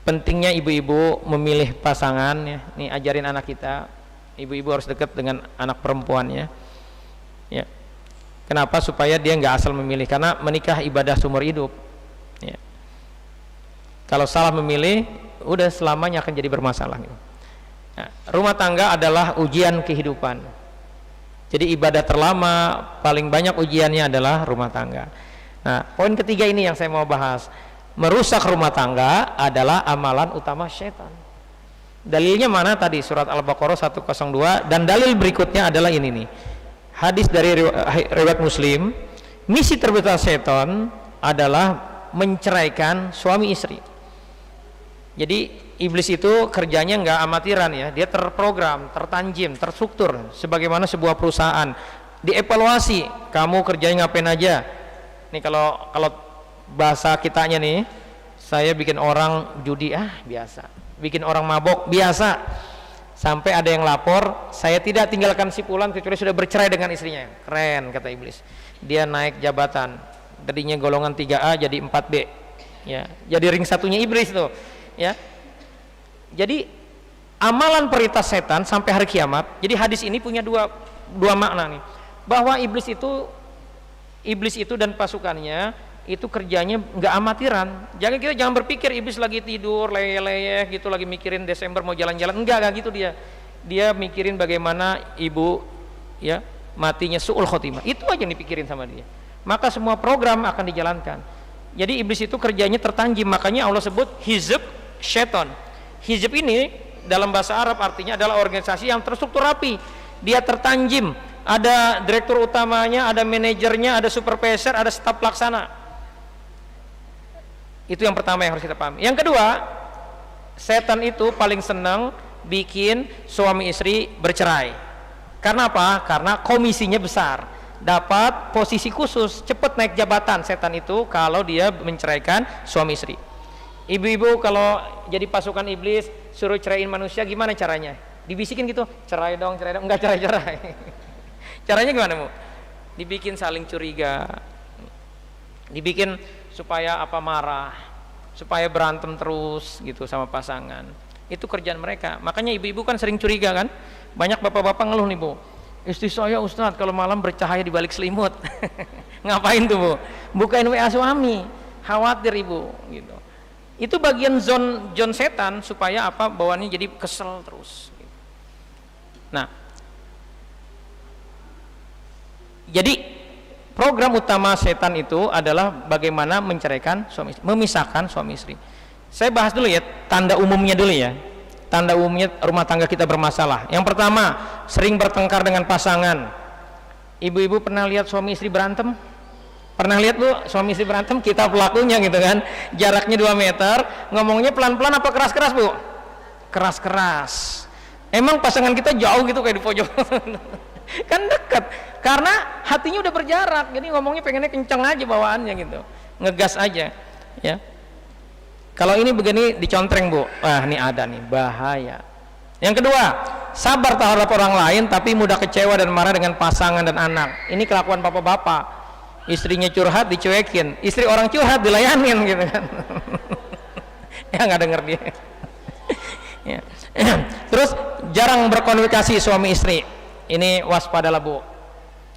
pentingnya ibu-ibu memilih pasangan ya. Nih ajarin anak kita, ibu-ibu harus dekat dengan anak perempuannya. Ya. Kenapa? Supaya dia nggak asal memilih, karena menikah ibadah seumur hidup. Ya. Kalau salah memilih, udah selamanya akan jadi bermasalah. Gitu. Nah, rumah tangga adalah ujian kehidupan. Jadi ibadah terlama, paling banyak ujiannya adalah rumah tangga. Nah, poin ketiga ini yang saya mau bahas. Merusak rumah tangga adalah amalan utama syaitan. Dalilnya mana tadi? Surat Al-Baqarah 102, dan dalil berikutnya adalah ini nih. Hadis dari riwayat Muslim, misi terbesar syaitan adalah menceraikan suami istri. Jadi iblis itu kerjanya nggak amatiran ya, dia terprogram, tertanjim, terstruktur sebagaimana sebuah perusahaan. Dievaluasi, kamu kerjanya ngapain aja. Nih kalau bahasa kitanya nih, saya bikin orang judi biasa, bikin orang mabok biasa, sampai ada yang lapor, saya tidak tinggalkan si fulan kecuali sudah bercerai dengan istrinya. Keren kata iblis. Dia naik jabatan, tadinya golongan 3A jadi 4B, ya, jadi ring satunya iblis tuh. Ya, jadi amalan prioritas setan sampai hari kiamat. Jadi hadis ini punya dua makna nih, bahwa iblis itu dan pasukannya itu kerjanya nggak amatiran. Jangan berpikir iblis lagi tidur leyeh gitu, lagi mikirin Desember mau jalan-jalan. Enggak gitu dia mikirin bagaimana ibu ya matinya su'ul khotimah. Itu aja yang dipikirin sama dia. Maka semua program akan dijalankan. Jadi iblis itu kerjanya tertanjim, makanya Allah sebut hizb syaitan. Hizb ini dalam bahasa Arab artinya adalah organisasi yang terstruktur rapi. Dia tertanjim, ada direktur utamanya, ada manajernya, ada supervisor, ada staf pelaksana. Itu yang pertama yang harus kita pahami. Yang kedua, setan itu paling senang bikin suami istri bercerai. Karena apa? Karena komisinya besar, dapat posisi khusus, cepat naik jabatan setan itu kalau dia menceraikan suami istri. Ibu-ibu kalau jadi pasukan iblis suruh ceraiin manusia, gimana caranya? Dibisikin gitu, cerai dong, enggak cerai. Caranya gimana Bu? Dibikin saling curiga, dibikin supaya marah, supaya berantem terus gitu sama pasangan. Itu kerjaan mereka. Makanya ibu-ibu kan sering curiga kan, banyak bapak-bapak ngeluh nih Bu, Istri saya Ustadz kalau malam bercahaya di balik selimut. Ngapain tuh Bu? Bukain WA suami, khawatir ibu gitu. Itu bagian zon setan supaya apa, bawaannya jadi kesel terus gitu. Nah, jadi program utama setan itu adalah bagaimana menceraikan suami istri, memisahkan suami istri. Saya bahas dulu ya tanda umumnya dulu ya. Tanda umumnya rumah tangga kita bermasalah. Yang pertama, sering bertengkar dengan pasangan. Ibu-ibu pernah lihat suami istri berantem? Pernah lihat Bu, suami istri berantem? Kita pelakunya gitu kan. Jaraknya 2 meter, ngomongnya pelan-pelan apa keras-keras Bu? Keras-keras. Emang pasangan kita jauh gitu kayak di pojok. Kan dekat. Karena hatinya udah berjarak. Jadi ngomongnya pengennya kencang aja bawaannya gitu. Ngegas aja, ya. Kalau ini begini dicontreng Bu, wah ini ada nih, bahaya. Yang kedua, sabar terhadap orang lain tapi mudah kecewa dan marah dengan pasangan dan anak. Ini kelakuan bapak-bapak. Istrinya curhat dicuekin, istri orang curhat dilayanin gitu kan. Ya nggak denger dia. Ya. Terus jarang berkomunikasi suami istri. Ini waspadalah Bu.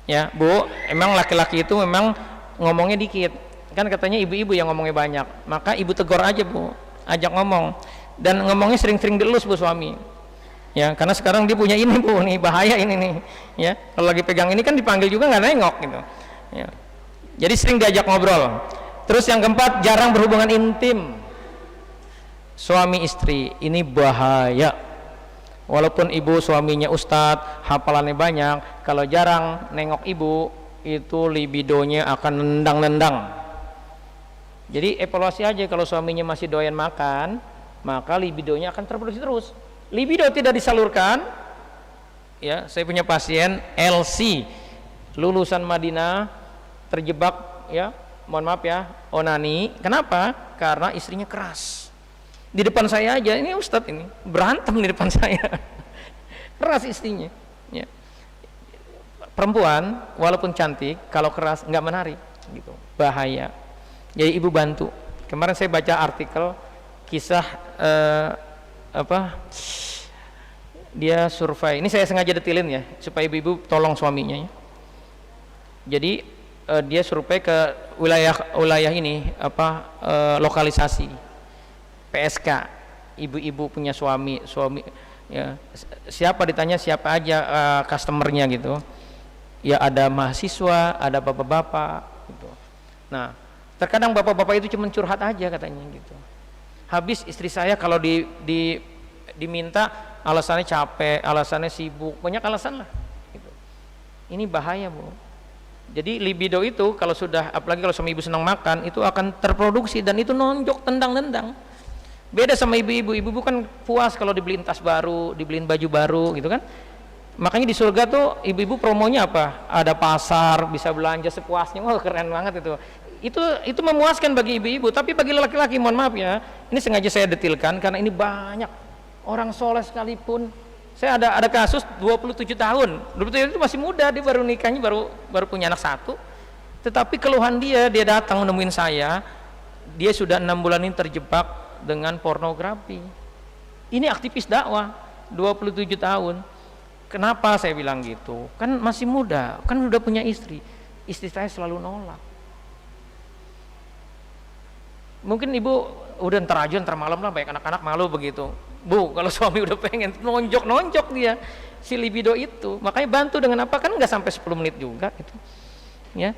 Ya Bu, emang laki-laki itu memang ngomongnya dikit. Kan katanya ibu-ibu yang ngomongnya banyak, maka ibu tegur aja Bu, ajak ngomong, dan ngomongnya sering-sering dielus Bu suami, ya karena sekarang dia punya ini Bu, nih bahaya ini nih, ya kalau lagi pegang ini kan dipanggil juga nggak nengok gitu, ya. Jadi sering diajak ngobrol. Terus yang keempat, jarang berhubungan intim suami istri, ini bahaya. Walaupun ibu suaminya ustadz, hafalannya banyak, kalau jarang nengok ibu, itu libidonya akan nendang-nendang. Jadi evaluasi aja, kalau suaminya masih doyan makan, maka libidonya akan terproduksi terus. Libido tidak disalurkan, ya saya punya pasien LC, lulusan Madinah, terjebak ya, mohon maaf ya, onani. Kenapa? Karena istrinya keras. Di depan saya aja, ini Ustadz ini berantem di depan saya, keras istrinya. Ya. Perempuan walaupun cantik, kalau keras nggak menarik, gitu, bahaya. Jadi ibu bantu. Kemarin saya baca artikel kisah dia survei. Ini saya sengaja detilin ya supaya ibu-ibu tolong suaminya ya. Jadi dia survei ke wilayah ini lokalisasi PSK. Ibu-ibu punya suami ya. Siapa ditanya siapa aja customernya gitu. Ya ada mahasiswa, ada bapak-bapak gitu. Nah, terkadang bapak-bapak itu cuma curhat aja katanya gitu. Habis istri saya kalau diminta alasannya capek, alasannya sibuk, banyak alasan lah. Gitu. Ini bahaya Bu. Jadi libido itu kalau sudah, apalagi kalau suami ibu senang makan, itu akan terproduksi dan itu nonjok tendang-tendang. Beda sama ibu-ibu, ibu-ibu kan puas kalau dibeliin tas baru, dibeliin baju baru gitu kan. Makanya di surga tuh ibu-ibu promonya apa? Ada pasar, bisa belanja sepuasnya. Wah keren banget itu. Itu memuaskan bagi ibu-ibu, tapi bagi laki-laki mohon maaf ya, ini sengaja saya detilkan karena ini banyak orang soleh sekalipun. Saya ada kasus 27 tahun, 27 itu masih muda, dia baru nikahnya baru punya anak 1, tetapi keluhan dia datang menemuin saya, dia sudah 6 bulan ini terjebak dengan pornografi. Ini aktivis dakwah 27 tahun. Kenapa saya bilang gitu? Kan masih muda, kan udah punya istri saya selalu nolak. Mungkin ibu udah ntar malam lah, banyak anak-anak malu begitu. Bu, kalau suami udah pengen nonjok dia si libido itu, makanya bantu dengan apa, kan nggak sampai 10 menit juga itu, ya.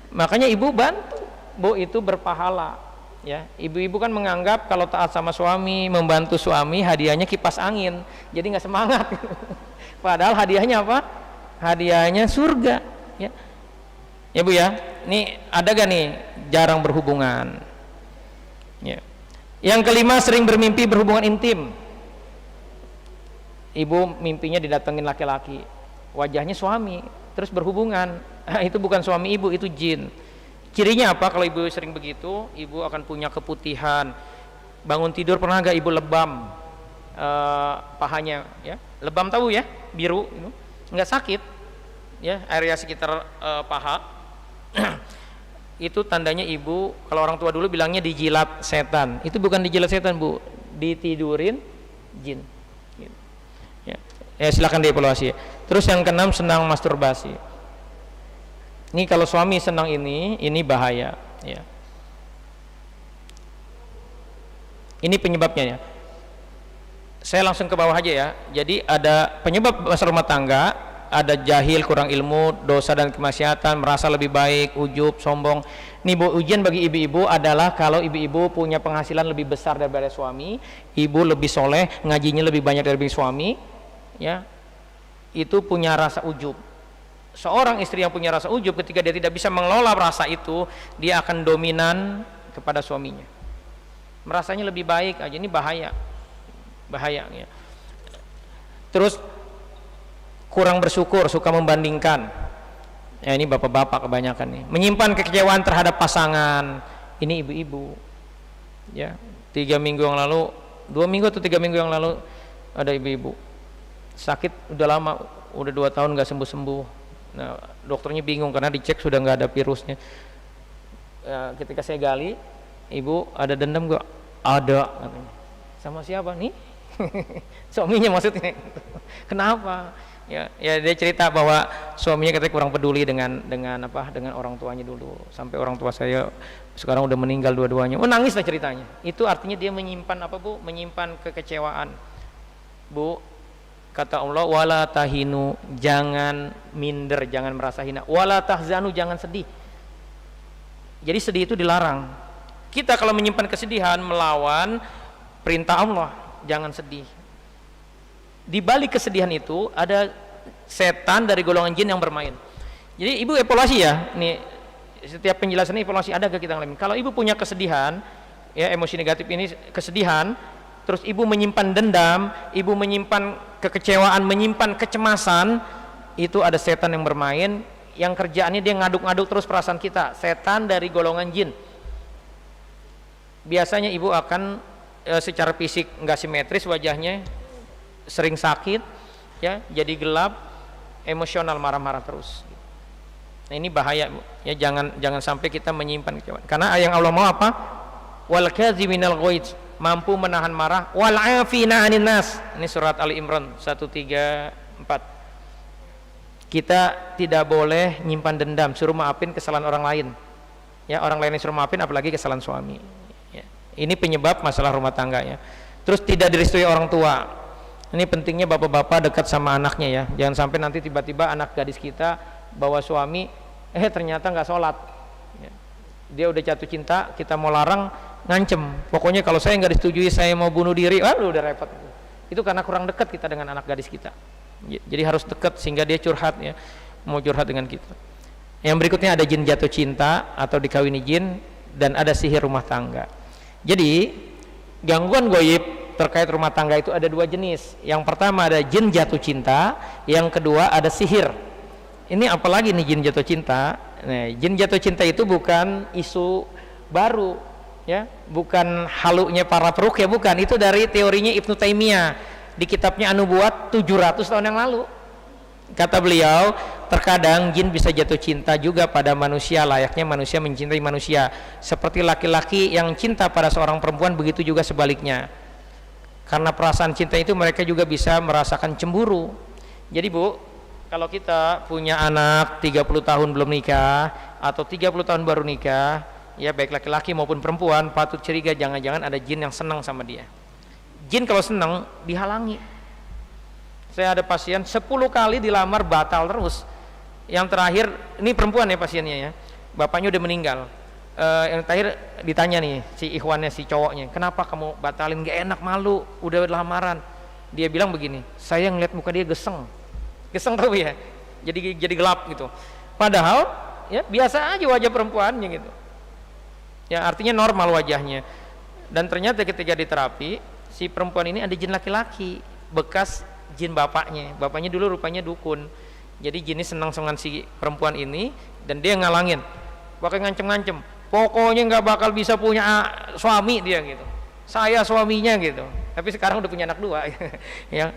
Makanya ibu bantu, Bu, itu berpahala, ya. Ibu-ibu kan menganggap kalau taat sama suami, membantu suami, hadiahnya kipas angin, jadi nggak semangat. Padahal hadiahnya apa? Hadiahnya surga, ya. Ya Bu ya, ini ada gak nih jarang berhubungan? Ya. Yang kelima, sering bermimpi berhubungan intim. Ibu mimpinya didatengin laki-laki, wajahnya suami, terus berhubungan. Itu bukan suami ibu, itu jin. Cirinya apa kalau ibu sering begitu? Ibu akan punya keputihan. Bangun tidur pernah gak ibu lebam pahanya? Ya, lebam tahu ya, biru, nggak sakit, ya, area sekitar paha. Itu tandanya ibu, kalau orang tua dulu bilangnya dijilat setan. Itu bukan dijilat setan Bu, ditidurin jin. Ya. Silakan dievaluasi. Terus yang keenam, senang masturbasi. Ini kalau suami senang ini bahaya ya. Ini penyebabnya ya. Saya langsung ke bawah aja ya. Jadi ada penyebab masalah rumah tangga, ada jahil, kurang ilmu, dosa dan kemaksiatan, merasa lebih baik, ujub, sombong. Nih Bu, ujian bagi ibu-ibu adalah kalau ibu-ibu punya penghasilan lebih besar daripada suami, ibu lebih soleh, ngajinya lebih banyak daripada suami, ya, itu punya rasa ujub. Seorang istri yang punya rasa ujub, ketika dia tidak bisa mengelola rasa itu, dia akan dominan kepada suaminya. Merasanya lebih baik aja, ini bahaya ya. Terus kurang bersyukur, suka membandingkan. Ya, ini bapak-bapak kebanyakan nih. Menyimpan kekecewaan terhadap pasangan. Ini ibu-ibu. Ya, 2 minggu yang lalu ada ibu-ibu sakit udah lama, udah 2 tahun nggak sembuh-sembuh. Nah, dokternya bingung karena dicek sudah nggak ada virusnya. Ya, ketika saya gali, ibu ada dendam gak? Ada katanya. Sama siapa nih? Suaminya maksudnya. Kenapa? Ya dia cerita bahwa suaminya katanya kurang peduli dengan orang tuanya dulu, sampai orang tua saya sekarang udah meninggal dua-duanya. Nangis lah ceritanya. Itu artinya dia menyimpan apa, Bu? Menyimpan kekecewaan. Bu, kata Allah, wala tahinu, jangan minder, jangan merasa hina. Wala tahzanu, jangan sedih. Jadi sedih itu dilarang. Kita kalau menyimpan kesedihan melawan perintah Allah, jangan sedih. Di balik kesedihan itu ada setan dari golongan jin yang bermain. Jadi ibu evaluasi ya, nih setiap penjelasan evaluasi ada ke kita ngalamin. Kalau ibu punya kesedihan, ya emosi negatif ini kesedihan, terus ibu menyimpan dendam, ibu menyimpan kekecewaan, menyimpan kecemasan, itu ada setan yang bermain, yang kerjaannya dia ngaduk-ngaduk terus perasaan kita. Setan dari golongan jin. Biasanya ibu akan secara fisik nggak simetris wajahnya, sering sakit, ya, jadi gelap, emosional, marah-marah terus. Nah, ini bahaya, ya, jangan sampai kita menyimpan kecewaan. Karena yang Allah mau apa? Wal kadziminal ghaidz, mampu menahan marah, wal afina 'anin nas. Ini surat Ali Imran 134. Kita tidak boleh nyimpan dendam, suruh maafin kesalahan orang lain. Ya, orang lain yang suruh maafin, apalagi kesalahan suami. Ya. Ini penyebab masalah rumah tangga ya. Terus tidak direstui orang tua. Ini pentingnya bapak-bapak dekat sama anaknya ya. Jangan sampai nanti tiba-tiba anak gadis kita bawa suami, ternyata nggak sholat. Ya. Dia udah jatuh cinta, kita mau larang, ngancem. Pokoknya kalau saya nggak disetujui, saya mau bunuh diri. Udah repot. Itu karena kurang dekat kita dengan anak gadis kita. Jadi harus dekat sehingga dia curhat ya, mau curhat dengan kita. Yang berikutnya ada jin jatuh cinta atau dikawini jin, dan ada sihir rumah tangga. Jadi gangguan goib terkait rumah tangga itu ada 2 jenis. Yang pertama ada jin jatuh cinta, yang kedua ada sihir. Ini apalagi nih jin jatuh cinta? Nah, jin jatuh cinta itu bukan isu baru ya, bukan halunya para peruqyah, bukan. Itu dari teorinya Ibnu Taimiyah di kitabnya An-Nubuwat 700 tahun yang lalu. Kata beliau, terkadang jin bisa jatuh cinta juga pada manusia, layaknya manusia mencintai manusia. Seperti laki-laki yang cinta pada seorang perempuan, begitu juga sebaliknya. Karena perasaan cinta itu mereka juga bisa merasakan cemburu. Jadi Bu, kalau kita punya anak 30 tahun belum nikah atau 30 tahun baru nikah, ya baik laki-laki maupun perempuan, patut curiga jangan-jangan ada jin yang senang sama dia. Jin kalau senang dihalangi. Saya ada pasien 10 kali dilamar batal terus. Yang terakhir, ini perempuan ya pasiennya ya, bapaknya udah meninggal. Yang terakhir ditanya nih si ikhwannya, si cowoknya, kenapa kamu batalin? Gak enak, malu, udah lamaran. Dia bilang begini, saya ngeliat muka dia geseng tahu ya, jadi gelap gitu. Padahal ya biasa aja wajah perempuannya gitu. Ya artinya normal wajahnya. Dan ternyata ketika diterapi, si perempuan ini ada jin laki-laki bekas jin bapaknya. Bapaknya dulu rupanya dukun. Jadi jinnya senang dengan si perempuan ini, dan dia ngalangin, pakai ngancem-ngancem. Pokoknya nggak bakal bisa punya suami dia gitu. Saya suaminya gitu. Tapi sekarang udah punya anak 2 ya.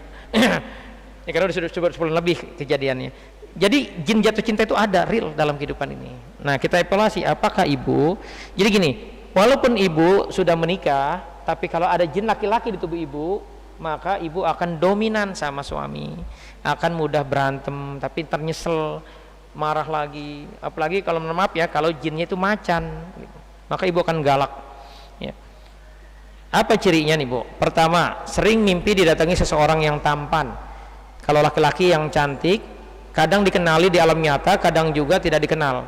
Ya karena udah 10 lebih kejadiannya. Jadi jin jatuh cinta itu ada real dalam kehidupan ini. Nah, kita evaluasi apakah ibu. Jadi gini, walaupun ibu sudah menikah, tapi kalau ada jin laki-laki di tubuh ibu, maka ibu akan dominan sama suami, akan mudah berantem, tapi ternyesel, marah lagi. Apalagi kalau maaf ya, kalau jinnya itu macan, maka ibu akan galak. Ya. Apa cirinya nih Bu? Pertama, sering mimpi didatangi seseorang yang tampan. Kalau laki-laki yang cantik, kadang dikenali di alam nyata, kadang juga tidak dikenal.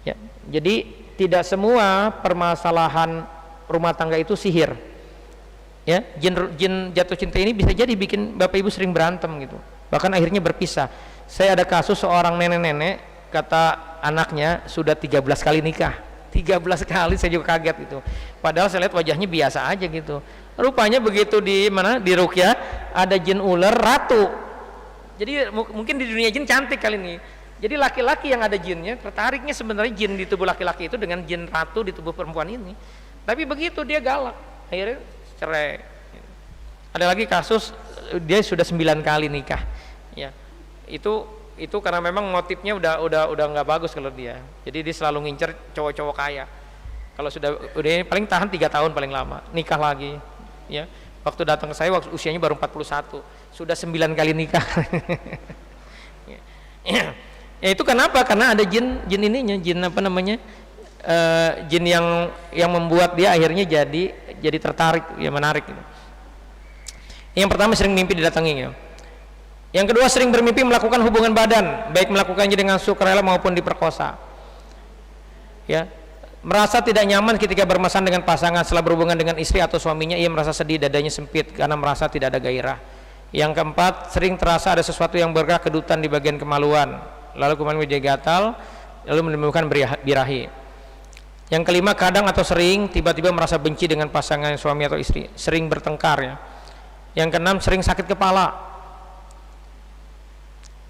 Ya. Jadi tidak semua permasalahan rumah tangga itu sihir. Ya, jin jatuh cinta ini bisa jadi bikin bapak ibu sering berantem gitu. Bahkan akhirnya berpisah. Saya ada kasus seorang nenek-nenek, kata anaknya sudah 13 kali nikah. 13 kali, saya juga kaget gitu. Padahal saya lihat wajahnya biasa aja gitu. Rupanya begitu di ruqyah ada jin ular ratu. Jadi mungkin di dunia jin cantik kali ini. Jadi laki-laki yang ada jinnya, tertariknya sebenarnya jin di tubuh laki-laki itu dengan jin ratu di tubuh perempuan ini. Tapi begitu dia galak, akhirnya cerai. Ada lagi kasus dia sudah 9 kali nikah. Ya. Itu karena memang motifnya udah nggak bagus kalau dia. Jadi dia selalu ngincer cowok-cowok kaya. Kalau udah paling tahan 3 tahun paling lama, nikah lagi. Ya. Waktu datang ke saya waktu usianya baru 41, sudah 9 kali nikah. Ya itu kenapa? Karena ada jin ininya, jin apa namanya? Jin yang membuat dia akhirnya jadi tertarik, ya menarik gitu. Yang pertama sering mimpi didatangi ya. Yang kedua sering bermimpi melakukan hubungan badan, baik melakukannya dengan sukarela maupun diperkosa. Ya, merasa tidak nyaman ketika bermesraan dengan pasangan. Setelah berhubungan dengan istri atau suaminya, ia merasa sedih, dadanya sempit karena merasa tidak ada gairah. Yang keempat, sering terasa ada sesuatu yang bergerak kedutan di bagian kemaluan, lalu kemudian menjadi gatal, lalu menimbulkan birahi. Yang kelima, kadang atau sering tiba-tiba merasa benci dengan pasangan suami atau istri, sering bertengkar ya. Yang keenam, sering sakit kepala,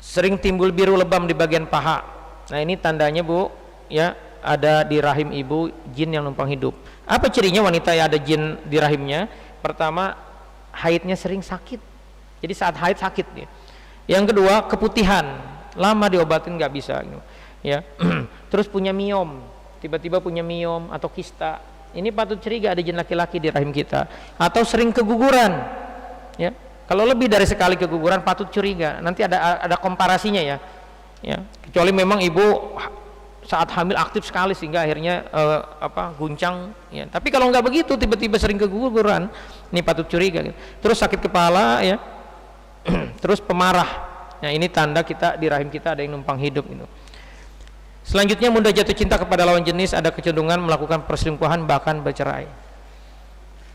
sering timbul biru lebam di bagian paha. Nah ini tandanya Bu, ya ada di rahim ibu jin yang numpang hidup. Apa cirinya wanita yang ada jin di rahimnya? Pertama, haidnya sering sakit. Jadi saat haid sakit dia. Yang kedua, keputihan, lama diobatin nggak bisa. Ya, terus punya miom, tiba-tiba punya miom atau kista. Ini patut curiga ada jin laki-laki di rahim kita. Atau sering keguguran. Ya, kalau lebih dari sekali keguguran patut curiga. Nanti ada komparasinya ya. Ya, kecuali memang ibu saat hamil aktif sekali sehingga akhirnya guncang. Ya. Tapi kalau nggak begitu tiba-tiba sering keguguran, ini patut curiga. Gitu. Terus sakit kepala ya, terus pemarah. Nah ini tanda kita di rahim kita ada yang numpang hidup. Gitu. Selanjutnya mudah jatuh cinta kepada lawan jenis, ada kecenderungan melakukan perselingkuhan bahkan bercerai.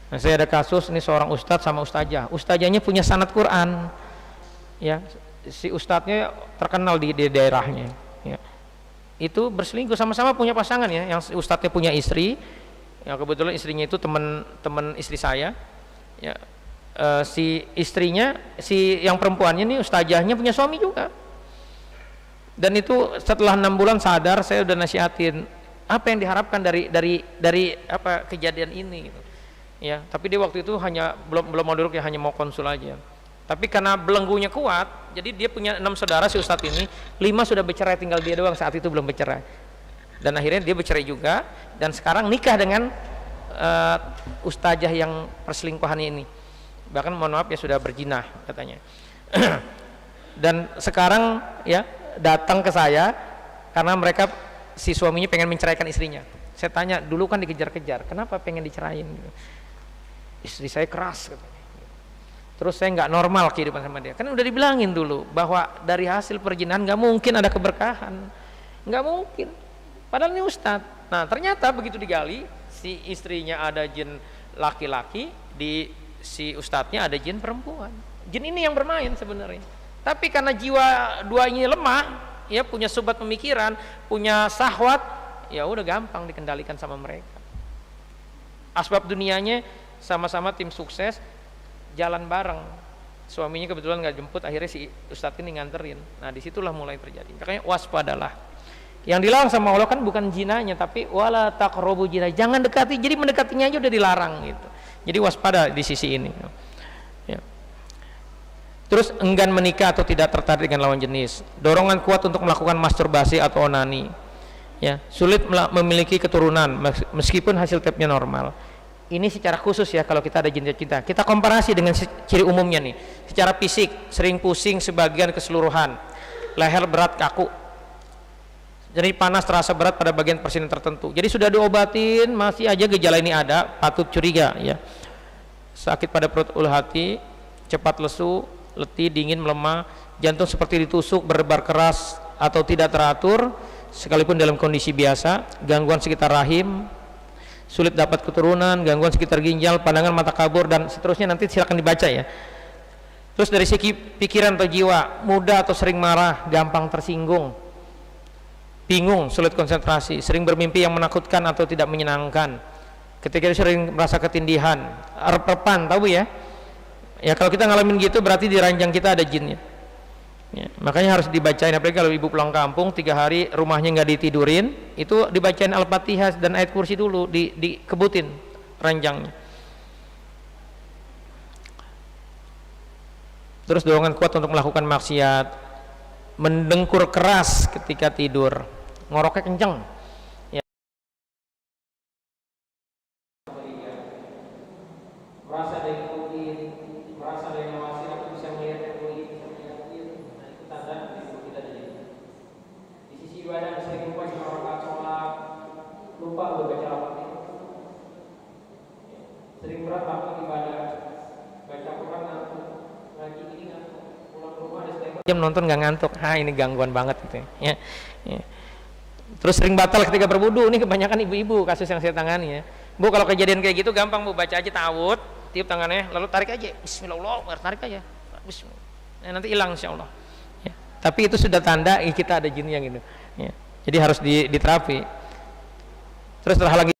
Nah, saya ada kasus ini seorang ustadz sama ustazah. Ustazahnya punya sanad Quran, ya si ustadznya terkenal di daerahnya. Ya. Itu berselingkuh, sama-sama punya pasangan ya. Yang ustadznya punya istri, yang kebetulan istrinya itu teman istri saya. Ya. Si istrinya, si yang perempuannya nih ustazahnya punya suami juga. Dan itu setelah 6 bulan sadar, saya udah nasihatin apa yang diharapkan dari apa kejadian ini. Gitu. Ya, tapi dia waktu itu hanya belum mau duduk ya, hanya mau konsul aja. Tapi karena belenggunya kuat, jadi dia punya 6 saudara si ustadz ini, 5 sudah bercerai, tinggal dia doang saat itu belum bercerai. Dan akhirnya dia bercerai juga, dan sekarang nikah dengan ustazah yang perselingkuhannya ini. Bahkan mohon maaf ya sudah berjinah katanya. Dan sekarang ya datang ke saya karena mereka si suaminya pengen menceraikan istrinya. Saya tanya dulu kan dikejar-kejar, kenapa pengen dicerain? Istri saya keras katanya. Terus saya nggak normal kehidupan sama dia. Kan udah dibilangin dulu bahwa dari hasil perjinahan nggak mungkin ada keberkahan, nggak mungkin. Padahal ini ustadz. Nah ternyata begitu digali, si istrinya ada jin laki-laki, di si ustadznya ada jin perempuan. Jin ini yang bermain sebenarnya. Tapi karena jiwa dua ini lemah, ya punya sobat pemikiran, punya syahwat, ya udah gampang dikendalikan sama mereka. Asbab dunianya sama-sama tim sukses, jalan bareng. Suaminya kebetulan nggak jemput, akhirnya si ustadz ini nganterin. Nah disitulah mulai terjadi. Makanya waspadalah. Yang dilarang sama Allah kan bukan jinanya, tapi wala taqrabu jinah. Jangan dekati. Jadi mendekatinya aja udah dilarang gitu. Jadi waspada di sisi ini. Ya. Terus enggan menikah atau tidak tertarik dengan lawan jenis. Dorongan kuat untuk melakukan masturbasi atau onani. Ya, sulit memiliki keturunan meskipun hasil tesnya normal. Ini secara khusus ya, kalau kita ada jin cinta. Kita komparasi dengan ciri umumnya nih. Secara fisik, sering pusing sebagian keseluruhan, leher berat kaku, jadi panas terasa berat pada bagian persinen tertentu. Jadi sudah diobatin, masih aja gejala ini ada, patut curiga ya. Sakit pada perut ulu hati, cepat lesu, letih, dingin, melemah, jantung seperti ditusuk, berdebar keras atau tidak teratur sekalipun dalam kondisi biasa, gangguan sekitar rahim, sulit dapat keturunan, gangguan sekitar ginjal, pandangan mata kabur, dan seterusnya. Nanti silakan dibaca ya. Terus dari segi pikiran atau jiwa, mudah atau sering marah, gampang tersinggung, bingung, sulit konsentrasi, sering bermimpi yang menakutkan atau tidak menyenangkan, ketika itu sering merasa ketindihan, rep-repan, tahu ya? Ya kalau kita ngalamin gitu berarti di ranjang kita ada jinnya. Ya, makanya harus dibacain, apalagi kalau ibu pulang kampung 3 hari rumahnya nggak ditidurin, itu dibacain Al-Fatihah dan ayat kursi dulu, dikebutin ranjangnya. Terus dorongan kuat untuk melakukan maksiat, mendengkur keras ketika tidur, ngoroknya kenceng ya. Merasa ada yang ikutin, merasa ada yang ngawasi, aku bisa melihat yang kulit, bisa melihatin. Nah itu tanda ibu kita ada jadi. Di sisi ibadah sering lupa cuma rakaat sholat, lupa baca Al-Fatihah, sering berat waktu ibadah, baca Quran ngantuk, ngaji ini ngantuk, pulang ke rumah ada setengah jam nonton nggak ngantuk. Ini gangguan banget gitu ya. Ya. Terus sering batal ketika berwudu, ini kebanyakan ibu-ibu kasus yang saya tangani ya. Bu, kalau kejadian kayak gitu gampang Bu, baca aja ta'awud, tiup tangannya lalu tarik aja, bismillah, tarik aja, bismillah. Nanti hilang insyaallah ya. Tapi itu sudah tanda kita ada jin yang gitu ya. Jadi harus diterapi. Terus terhalang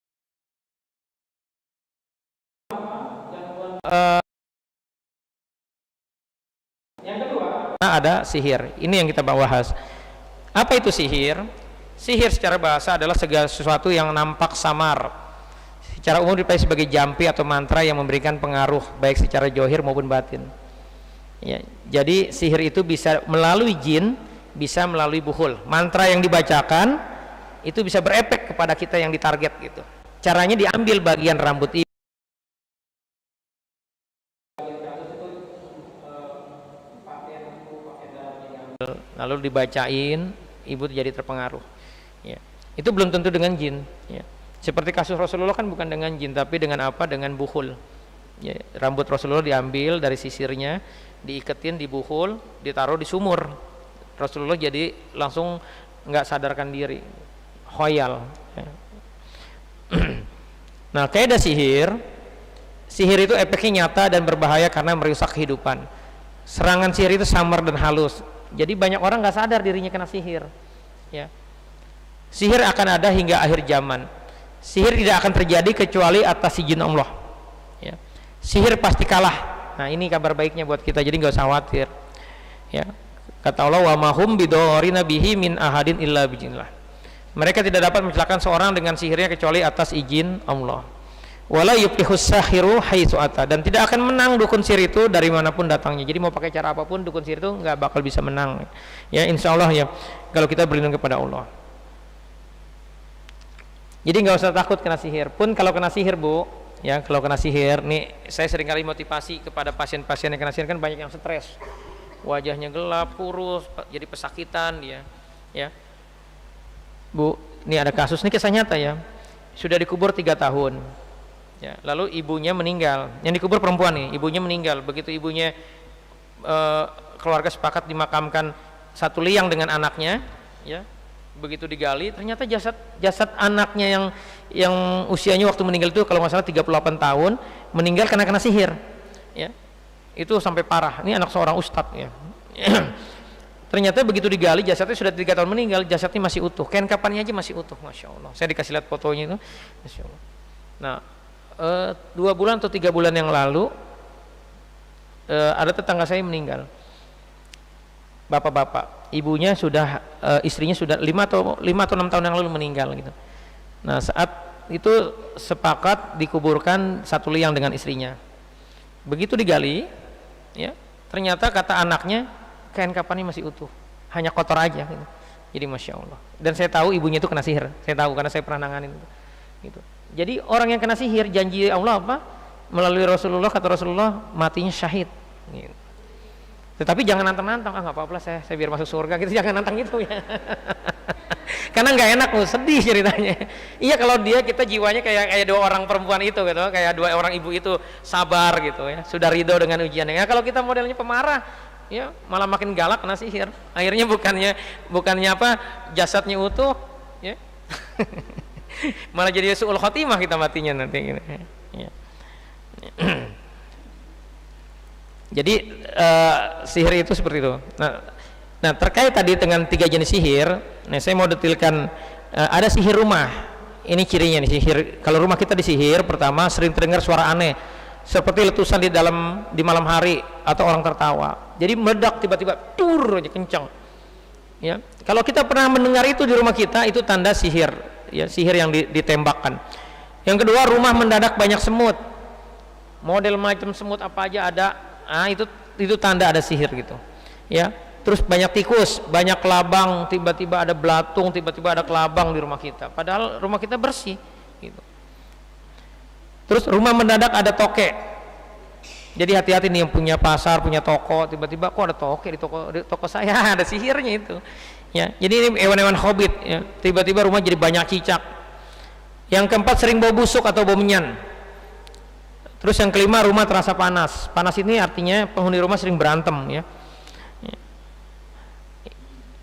yang kedua ada sihir. Ini yang kita bahas. Apa itu sihir? Sihir secara bahasa adalah segala sesuatu yang nampak samar. Secara umum dipakai sebagai jampi atau mantra yang memberikan pengaruh baik secara johir maupun batin. Ya, jadi sihir itu bisa melalui jin, bisa melalui buhul. Mantra yang dibacakan itu bisa berefek kepada kita yang ditarget gitu. Caranya diambil bagian rambut ibu, lalu dibacain, ibu jadi terpengaruh ya. Itu belum tentu dengan jin ya. Seperti kasus Rasulullah kan bukan dengan jin, tapi dengan apa? Dengan buhul ya. Rambut Rasulullah diambil dari sisirnya, diiketin di buhul, ditaruh di sumur. Rasulullah jadi langsung nggak sadarkan diri, khoyal ya. Nah kaidah sihir itu efeknya nyata dan berbahaya karena merusak kehidupan. Serangan sihir itu samar dan halus, jadi banyak orang nggak sadar dirinya kena sihir ya. Sihir akan ada hingga akhir zaman. Sihir tidak akan terjadi kecuali atas izin Allah ya. Sihir pasti kalah. Nah ini kabar baiknya buat kita, jadi nggak usah khawatir ya. Kata Allah, wa mahum bidorina bihi min ahadin illa bijinillah. Mereka tidak dapat mencelakakan seorang dengan sihirnya kecuali atas izin Allah. Wala yuflihus sahiru haitsu ata, dan tidak akan menang dukun sihir itu dari manapun datangnya. Jadi mau pakai cara apapun dukun sihir itu nggak bakal bisa menang ya, insya Allah ya, kalau kita berlindung kepada Allah. Jadi nggak usah takut kena sihir. Pun kalau kena sihir Bu ya, kalau kena sihir nih, saya seringkali motivasi kepada pasien-pasien yang kena sihir, kan banyak yang stres, wajahnya gelap, kurus, jadi pesakitan dia ya. Bu, ini ada kasus, ini kisah nyata ya, sudah dikubur 3 tahun ya, lalu ibunya meninggal, yang dikubur perempuan nih, ibunya meninggal. Begitu ibunya keluarga sepakat dimakamkan satu liang dengan anaknya ya, begitu digali ternyata jasad anaknya yang usianya waktu meninggal itu kalau nggak salah 38 tahun, meninggal karena kena sihir ya. Itu sampai parah, ini anak seorang ustadz ya. Ternyata begitu digali jasadnya sudah 3 tahun meninggal, jasadnya masih utuh, kain kapannya aja masih utuh, masya Allah. Saya dikasih lihat fotonya itu, masya Allah. Nah 2 bulan atau 3 bulan yang lalu ada tetangga saya meninggal, bapak-bapak, ibunya sudah istrinya sudah 5 atau 6 tahun yang lalu meninggal gitu. Nah saat itu sepakat dikuburkan satu liang dengan istrinya. Begitu digali ya, ternyata kata anaknya kain kapannya masih utuh, hanya kotor aja gitu. Jadi masya Allah. Dan saya tahu ibunya itu kena sihir, saya tahu karena saya pernah nanganin gitu. Jadi orang yang kena sihir, janji Allah apa? Melalui Rasulullah, kata Rasulullah, matinya syahid. Gitu. Tetapi jangan nantang-nantang, nggak apa-apa saya biar masuk surga gitu, jangan nantang itu ya. Karena nggak enak loh, sedih ceritanya. Iya kalau kita jiwanya kayak dua orang perempuan itu gitu, kayak dua orang ibu itu sabar gitu ya, sudah ridho dengan ujiannya. Ya kalau kita modelnya pemarah, ya malah makin galak kena sihir. Akhirnya bukannya apa jasadnya utuh, ya. Malah jadi su'ul khotimah kita matinya nanti gitu. Ya. Jadi sihir itu seperti itu. Nah terkait tadi dengan 3 jenis sihir, nah saya mau detilkan. Ada sihir rumah. Ini cirinya nih sihir. Kalau rumah kita disihir, pertama sering terdengar suara aneh, seperti letusan di malam hari atau orang tertawa. Jadi meledak tiba-tiba, tur aja kencang. Ya, kalau kita pernah mendengar itu di rumah kita, itu tanda sihir. Ya, sihir yang ditembakkan. Yang kedua, rumah mendadak banyak semut. Model macam semut apa aja ada. Itu tanda ada sihir gitu. Ya. Terus banyak tikus, banyak kelabang, tiba-tiba ada belatung, tiba-tiba ada kelabang di rumah kita. Padahal rumah kita bersih gitu. Terus rumah mendadak ada tokek. Jadi hati-hati nih yang punya pasar, punya toko, tiba-tiba kok ada tokek di toko saya, ada sihirnya itu. Ya, jadi ini hewan-hewan hobbit ya. Tiba-tiba rumah jadi banyak cicak. Yang keempat, sering bau busuk atau bau menyan. Terus yang kelima, rumah terasa panas. Panas ini artinya penghuni rumah sering berantem ya.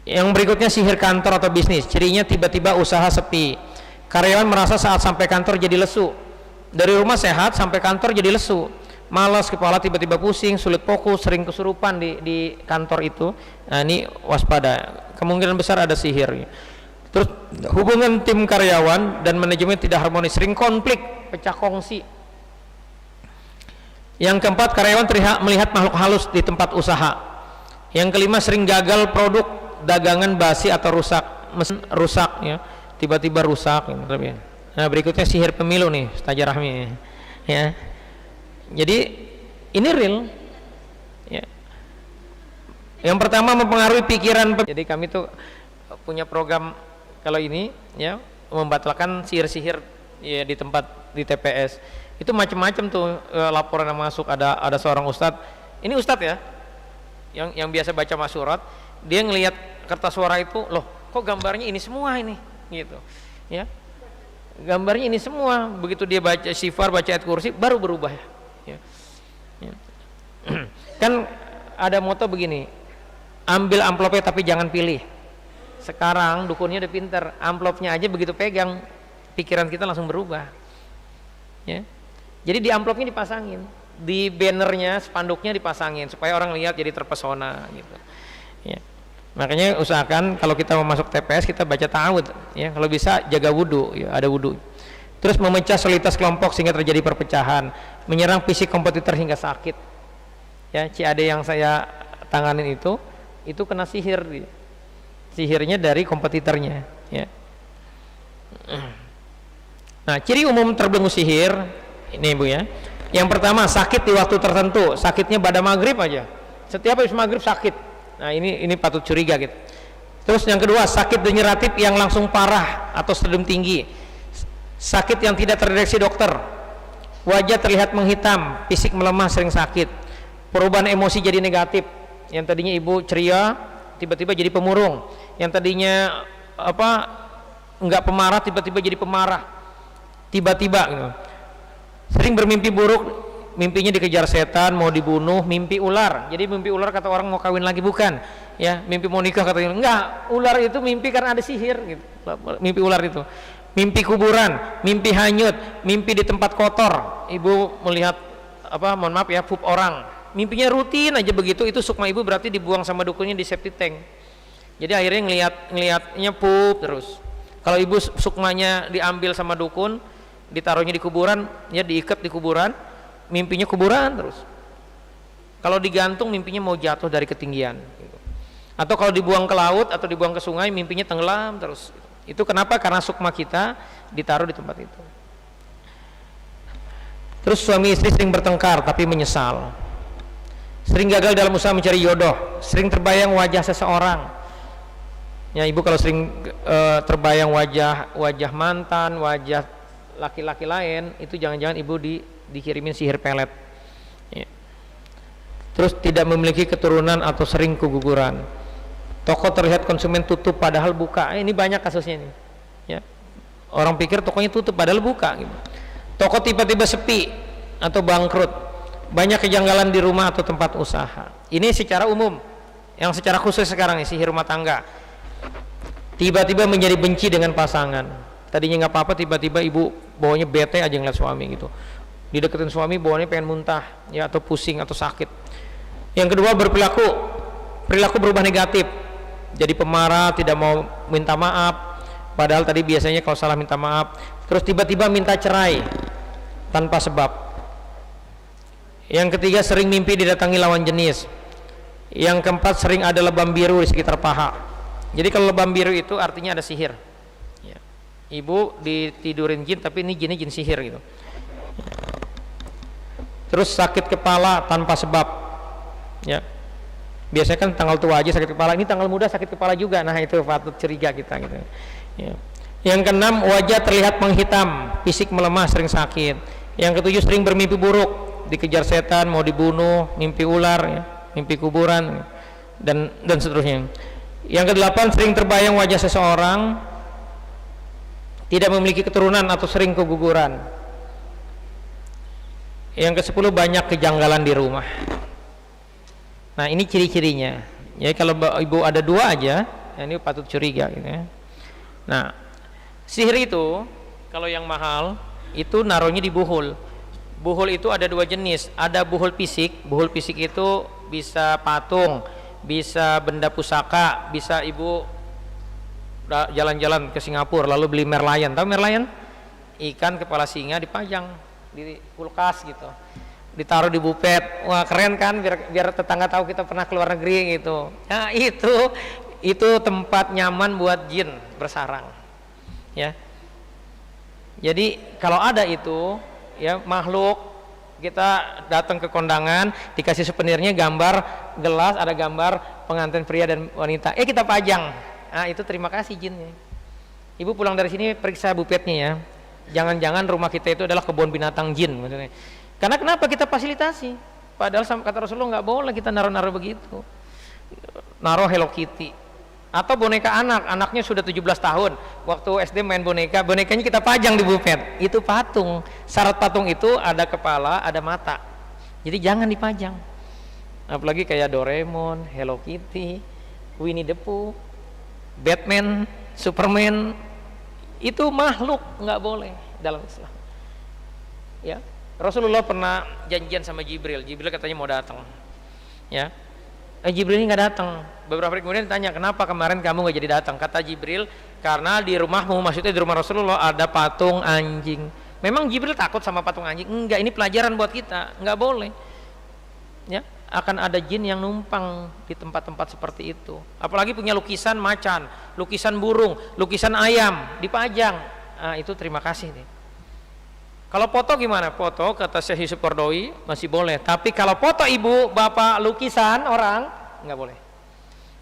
Yang berikutnya, sihir kantor atau bisnis. Cirinya tiba-tiba usaha sepi. Karyawan merasa saat sampai kantor jadi lesu. Dari rumah sehat sampai kantor jadi lesu. Malas, kepala tiba-tiba pusing, sulit fokus, sering kesurupan di kantor itu. Nah, ini waspada. Kemungkinan besar ada sihir. Terus hubungan tim karyawan dan manajemen tidak harmonis, sering konflik, pecah kongsi. Yang keempat, karyawan melihat makhluk halus di tempat usaha. Yang kelima, sering gagal produk, dagangan basi atau rusak, mesin rusak ya, tiba-tiba rusak gitu. Nah berikutnya sihir pemilu nih, Ustaz Rahmi ya. Jadi ini real ya. Yang pertama, mempengaruhi pikiran. Jadi kami tuh punya program kalau ini ya, membatalkan sihir-sihir ya di tempat di TPS. Itu macam-macam tuh laporan yang masuk. Ada seorang ustadz, ini ustadz ya, yang biasa baca masyurat, dia ngelihat kertas suara itu, loh kok gambarnya ini semua ini gitu ya, gambarnya ini semua. Begitu dia baca sifar, baca ayat kursi, baru berubah ya. Kan ada moto begini, ambil amplopnya tapi jangan pilih. Sekarang dukunnya udah pinter, amplopnya aja begitu pegang, pikiran kita langsung berubah ya. Jadi di amplopnya dipasangin, di bannernya, spanduknya dipasangin supaya orang lihat jadi terpesona gitu ya. Makanya usahakan kalau kita mau masuk TPS kita baca ta'awudz ya, kalau bisa jaga wudu ya, ada wudu. Terus memecah soliditas kelompok sehingga terjadi perpecahan, menyerang fisik kompetitor hingga sakit ya. CAD yang saya tanganin itu kena sihir, sihirnya dari kompetitornya ya. Nah ciri umum terbelenggu sihir ini Bu ya. Yang pertama, sakit di waktu tertentu, sakitnya pada maghrib aja, setiap habis maghrib sakit. Nah ini patut curiga gitu. Terus yang kedua, sakit degeneratif yang langsung parah atau sedem tinggi, sakit yang tidak terdeteksi dokter, wajah terlihat menghitam, fisik melemah, sering sakit, perubahan emosi jadi negatif, yang tadinya ibu ceria tiba-tiba jadi pemurung, yang tadinya enggak pemarah tiba-tiba jadi pemarah tiba-tiba gitu. Sering bermimpi buruk, mimpinya dikejar setan, mau dibunuh, mimpi ular. Jadi mimpi ular kata orang mau kawin lagi, bukan ya, mimpi mau nikah katanya enggak, ular itu mimpi karena ada sihir gitu. Mimpi ular itu, mimpi kuburan, mimpi hanyut, mimpi di tempat kotor, ibu melihat mohon maaf ya, pup orang, mimpinya rutin aja begitu. Itu sukma ibu berarti dibuang sama dukunnya di septic tank. Jadi akhirnya ngelihatnya pup terus. Kalau ibu sukmanya diambil sama dukun, ditaruhnya di kuburan, ya diikat di kuburan, mimpinya kuburan terus. Kalau digantung, mimpinya mau jatuh dari ketinggian gitu. Atau kalau dibuang ke laut atau dibuang ke sungai, mimpinya tenggelam terus. Itu kenapa? Karena sukma kita ditaruh di tempat itu. Terus suami istri sering bertengkar tapi menyesal, sering gagal dalam usaha mencari jodoh, sering terbayang wajah seseorang ya. Ibu kalau sering terbayang wajah mantan, wajah laki-laki lain, itu jangan-jangan ibu dikirimin sihir pelet. Ya. Terus tidak memiliki keturunan atau sering keguguran. Toko terlihat konsumen tutup padahal buka. Ini banyak kasusnya ini. Ya. Orang pikir tokonya tutup padahal buka. Gitu. Toko tiba-tiba sepi atau bangkrut. Banyak kejanggalan di rumah atau tempat usaha. Ini secara umum. Yang secara khusus sekarang nih, sihir rumah tangga. Tiba-tiba menjadi benci dengan pasangan. Tadinya nggak apa-apa, tiba-tiba ibu bawanya bete aja ngeliat suami gitu. Dideketin suami bawanya pengen muntah, ya, atau pusing atau sakit. Yang kedua, perilaku berubah negatif. Jadi pemarah, tidak mau minta maaf. Padahal tadi biasanya kalau salah minta maaf. Terus tiba-tiba minta cerai tanpa sebab. Yang ketiga, sering mimpi didatangi lawan jenis. Yang keempat, sering ada lebam biru di sekitar paha. Jadi kalau lebam biru itu artinya ada sihir. Ya. Ibu ditidurin jin, tapi ini jinnya jin sihir gitu. Ya. Terus sakit kepala tanpa sebab. Ya. Biasanya kan tanggal tua aja sakit kepala, ini tanggal muda sakit kepala juga. Nah itu patut curiga kita gitu. Ya. Yang keenam, wajah terlihat menghitam, fisik melemah, sering sakit. Yang ketujuh, sering bermimpi buruk, dikejar setan, mau dibunuh, mimpi ular, ya, mimpi kuburan, dan seterusnya. Yang kedelapan, sering terbayang wajah seseorang, tidak memiliki keturunan atau sering keguguran. Yang ke-10, banyak kejanggalan di rumah. Nah ini ciri-cirinya. Ya kalau ibu ada dua aja, ya, ini patut curiga gitu ya. Nah sihir itu kalau yang mahal itu naruhnya di buhul. Buhul itu ada dua jenis. Ada buhul fisik. Buhul fisik itu bisa patung, bisa benda pusaka, bisa ibu jalan-jalan ke Singapura lalu beli merlion. Tahu merlion? Ikan kepala singa dipajang di kulkas gitu, ditaruh di bupet. Wah keren kan, biar tetangga tahu kita pernah keluar negeri gitu. Nah itu tempat nyaman buat jin bersarang ya. Jadi kalau ada itu ya makhluk, kita datang ke kondangan, dikasih souvenirnya gambar gelas, ada gambar pengantin pria dan wanita, kita pajang. Nah itu terima kasih jinnya. Ibu pulang dari sini periksa bupetnya ya, jangan-jangan rumah kita itu adalah kebun binatang jin. Karena kenapa kita fasilitasi? Padahal kata Rasulullah nggak boleh kita naruh-naruh begitu. Naruh Hello Kitty atau boneka anaknya sudah 17 tahun, waktu SD main bonekanya kita pajang di bufet. Itu patung. Syarat patung itu ada kepala, ada mata. Jadi jangan dipajang. Apalagi kayak Doraemon, Hello Kitty, Winnie the Pooh, Batman, Superman, itu makhluk, nggak boleh dalam Islam. Ya. Rasulullah pernah janjian sama Jibril katanya mau datang. Ya. Jibril ini nggak datang. Beberapa hari kemudian ditanya, kenapa kemarin kamu nggak jadi datang? Kata Jibril, karena di rumahmu, maksudnya di rumah Rasulullah ada patung anjing. Memang Jibril takut sama patung anjing? Enggak, ini pelajaran buat kita, nggak boleh. Ya, akan ada jin yang numpang di tempat-tempat seperti itu. Apalagi punya lukisan macan, lukisan burung, lukisan ayam dipajang. Nah, itu terima kasih nih. Kalau foto gimana? Foto kata Syekh Yusuf Qaradawi masih boleh. Tapi kalau foto ibu, bapak, lukisan orang nggak boleh.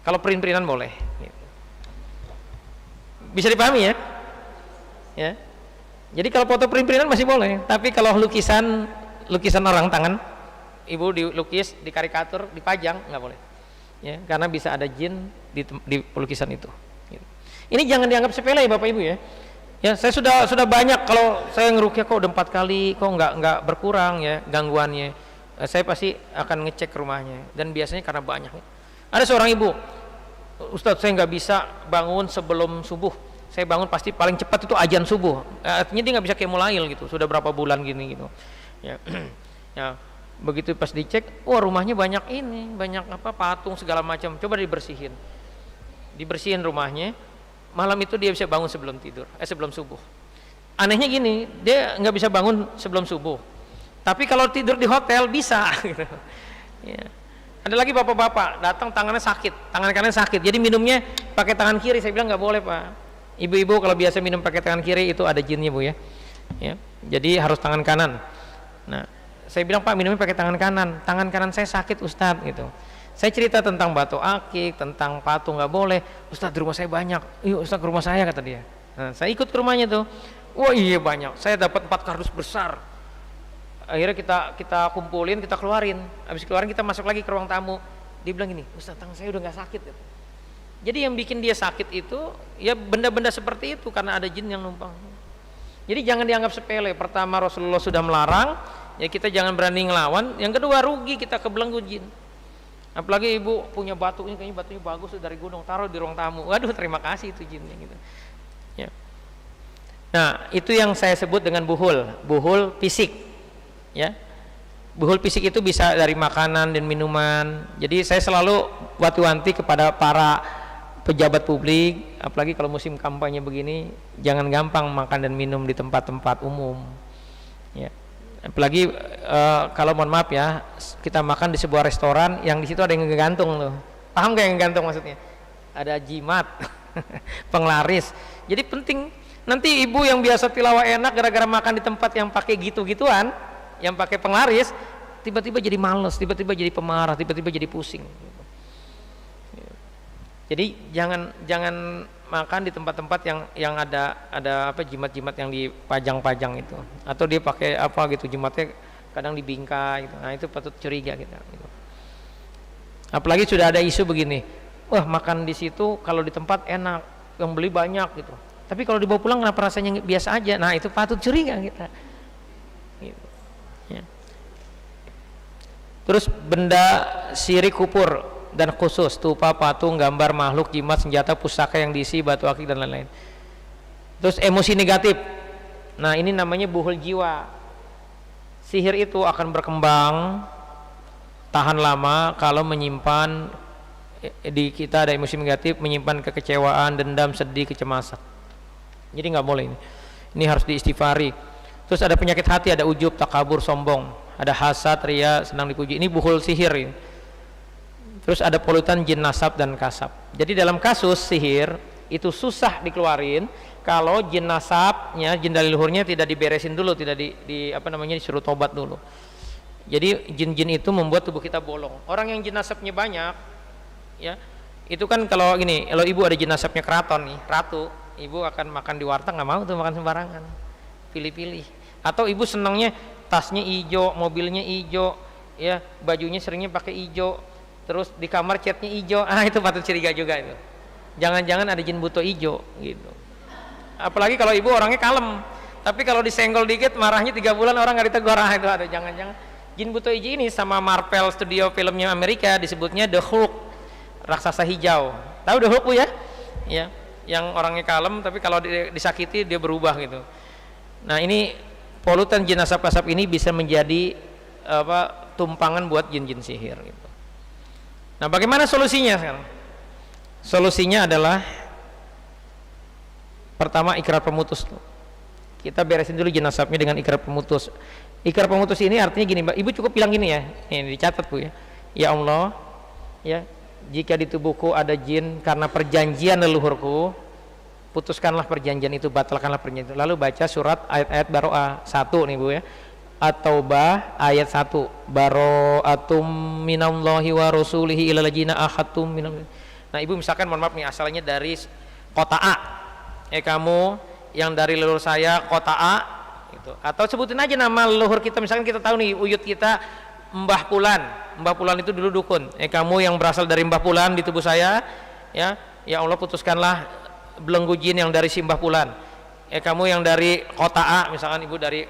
Kalau print-printan boleh. Bisa dipahami ya? Ya. Jadi kalau foto print-printan masih boleh. Tapi kalau lukisan orang tangan, ibu dilukis, dikarikatur, dipajang nggak boleh. Ya, karena bisa ada jin di lukisan itu. Ini jangan dianggap sepele ya bapak ibu ya. Ya, saya sudah banyak, kalau saya ngerukyah kok udah 4 kali, kok nggak berkurang ya gangguannya. Saya pasti akan ngecek rumahnya, dan biasanya karena banyak. Ada seorang ibu, Ustadz saya nggak bisa bangun sebelum subuh. Saya bangun pasti paling cepat itu azan subuh. Artinya dia nggak bisa qiyamulail gitu. Sudah berapa bulan gini gitu. Ya, ya begitu pas dicek, wah rumahnya banyak patung segala macam. Coba dibersihin rumahnya. Malam itu dia bisa bangun sebelum subuh. Anehnya gini, dia nggak bisa bangun sebelum subuh, tapi kalau tidur di hotel bisa. Ya. Ada lagi bapak-bapak datang tangan kanan sakit, jadi minumnya pakai tangan kiri. Saya bilang nggak boleh pak. Ibu-ibu kalau biasa minum pakai tangan kiri itu ada jinnya bu ya. Ya, jadi harus tangan kanan. Nah, saya bilang pak minumnya pakai tangan kanan saya sakit Ustadz gitu. Saya cerita tentang batu akik, tentang patung nggak boleh. Ustadz di rumah saya banyak. Yuk Ustadz ke rumah saya kata dia. Nah, saya ikut ke rumahnya tuh. Wah iya banyak, saya dapat 4 kardus besar. Akhirnya kita kumpulin, kita keluarin. Habis keluarin kita masuk lagi ke ruang tamu. Dia bilang gini, Ustaz tangan saya udah nggak sakit gitu. Jadi yang bikin dia sakit itu ya benda-benda seperti itu karena ada jin yang numpang. Jadi jangan dianggap sepele. Pertama Rasulullah sudah melarang, ya kita jangan berani ngelawan. Yang kedua rugi kita kebelenggu jin. Apalagi ibu punya batu ini, kayaknya batunya bagus dari gunung, taruh di ruang tamu. Waduh terima kasih itu jinnya gitu. Ya. Nah itu yang saya sebut dengan buhul fisik. Ya, buhul fisik itu bisa dari makanan dan minuman. Jadi saya selalu wanti-wanti kepada para pejabat publik, apalagi kalau musim kampanye begini, jangan gampang makan dan minum di tempat-tempat umum. Ya. Apalagi kalau mohon maaf ya, kita makan di sebuah restoran yang di situ ada yang ngegantung tuh. Paham gak yang ngegantung maksudnya? Ada jimat, penglaris. Jadi penting nanti ibu yang biasa tilawah enak gara-gara makan di tempat yang pakai gitu-gituan, yang pakai penglaris, tiba-tiba jadi males, tiba-tiba jadi pemarah, tiba-tiba jadi pusing. Jadi jangan makan di tempat-tempat yang ada apa jimat-jimat yang dipajang-pajang itu, atau dia pakai apa gitu jimatnya kadang dibingkai gitu. Nah itu patut curiga kita gitu. Apalagi sudah ada isu begini, wah makan di situ kalau di tempat enak, yang beli banyak gitu, tapi kalau dibawa pulang kenapa rasanya biasa aja. Nah itu patut curiga kita gitu. Ya. Terus benda syirik kupur dan khusus, stupa, patung, gambar, makhluk, jimat, senjata, pusaka yang diisi batu akik dan lain-lain. Terus emosi negatif. Nah ini namanya buhul jiwa. Sihir itu akan berkembang tahan lama kalau menyimpan di kita ada emosi negatif, menyimpan kekecewaan, dendam, sedih, kecemasan. Jadi nggak boleh ini. Ini harus diistighfari. Terus ada penyakit hati, ada ujub, takabur, sombong, ada hasad, ria, senang dipuji. Ini buhul sihir ini. Terus ada polutan jin nasab dan kasab. Jadi dalam kasus sihir itu susah dikeluarin kalau jin nasabnya, jin dari luhurnya tidak diberesin dulu, tidak disuruh tobat dulu. Jadi jin-jin itu membuat tubuh kita bolong. Orang yang jin nasabnya banyak, ya itu kan kalau gini, kalau ibu ada jin nasabnya keraton nih, ratu, ibu akan makan di warteg nggak mau tuh makan sembarangan, pilih-pilih. Atau ibu senangnya tasnya hijau, mobilnya hijau, ya bajunya seringnya pakai hijau. Terus di kamar catnya hijau, itu patut curiga juga itu. Jangan-jangan ada jin buto hijau gitu. Apalagi kalau ibu orangnya kalem, tapi kalau disenggol dikit marahnya 3 bulan orang nggak ditegur, itu ada jangan-jangan jin buto hijau ini. Sama Marvel studio filmnya Amerika disebutnya The Hulk, raksasa hijau. Tahu The Hulk Bu ya? Ya, yang orangnya kalem tapi kalau disakiti dia berubah gitu. Nah ini polutan jin asap-asap ini bisa menjadi tumpangan buat jin-jin sihir gitu. Nah bagaimana solusinya sekarang? Solusinya adalah pertama ikrar pemutus. Kita beresin dulu jin asapnya dengan ikrar pemutus. Ikrar pemutus ini artinya gini, Mbak. Ibu cukup bilang gini ya, ini dicatat Bu ya. Ya Allah, ya jika di tubuhku ada jin karena perjanjian leluhurku, putuskanlah perjanjian itu, batalkanlah perjanjian itu. Lalu baca surat ayat-ayat Baroah 1 nih Bu ya. At-Taubah ayat 1, Baro'atum minallahi wa rasulihi ilal ladzina ahadtum minal. Nah ibu misalkan mohon maaf nih asalnya dari kota A, kamu yang dari leluhur saya kota A gitu. Atau sebutin aja nama leluhur kita, misalkan kita tahu nih uyut kita Mbah Pulan itu dulu dukun, kamu yang berasal dari Mbah Pulan di tubuh saya, ya Allah putuskanlah belenggu jin yang dari si Mbah Pulan. Kamu yang dari kota A, misalkan ibu dari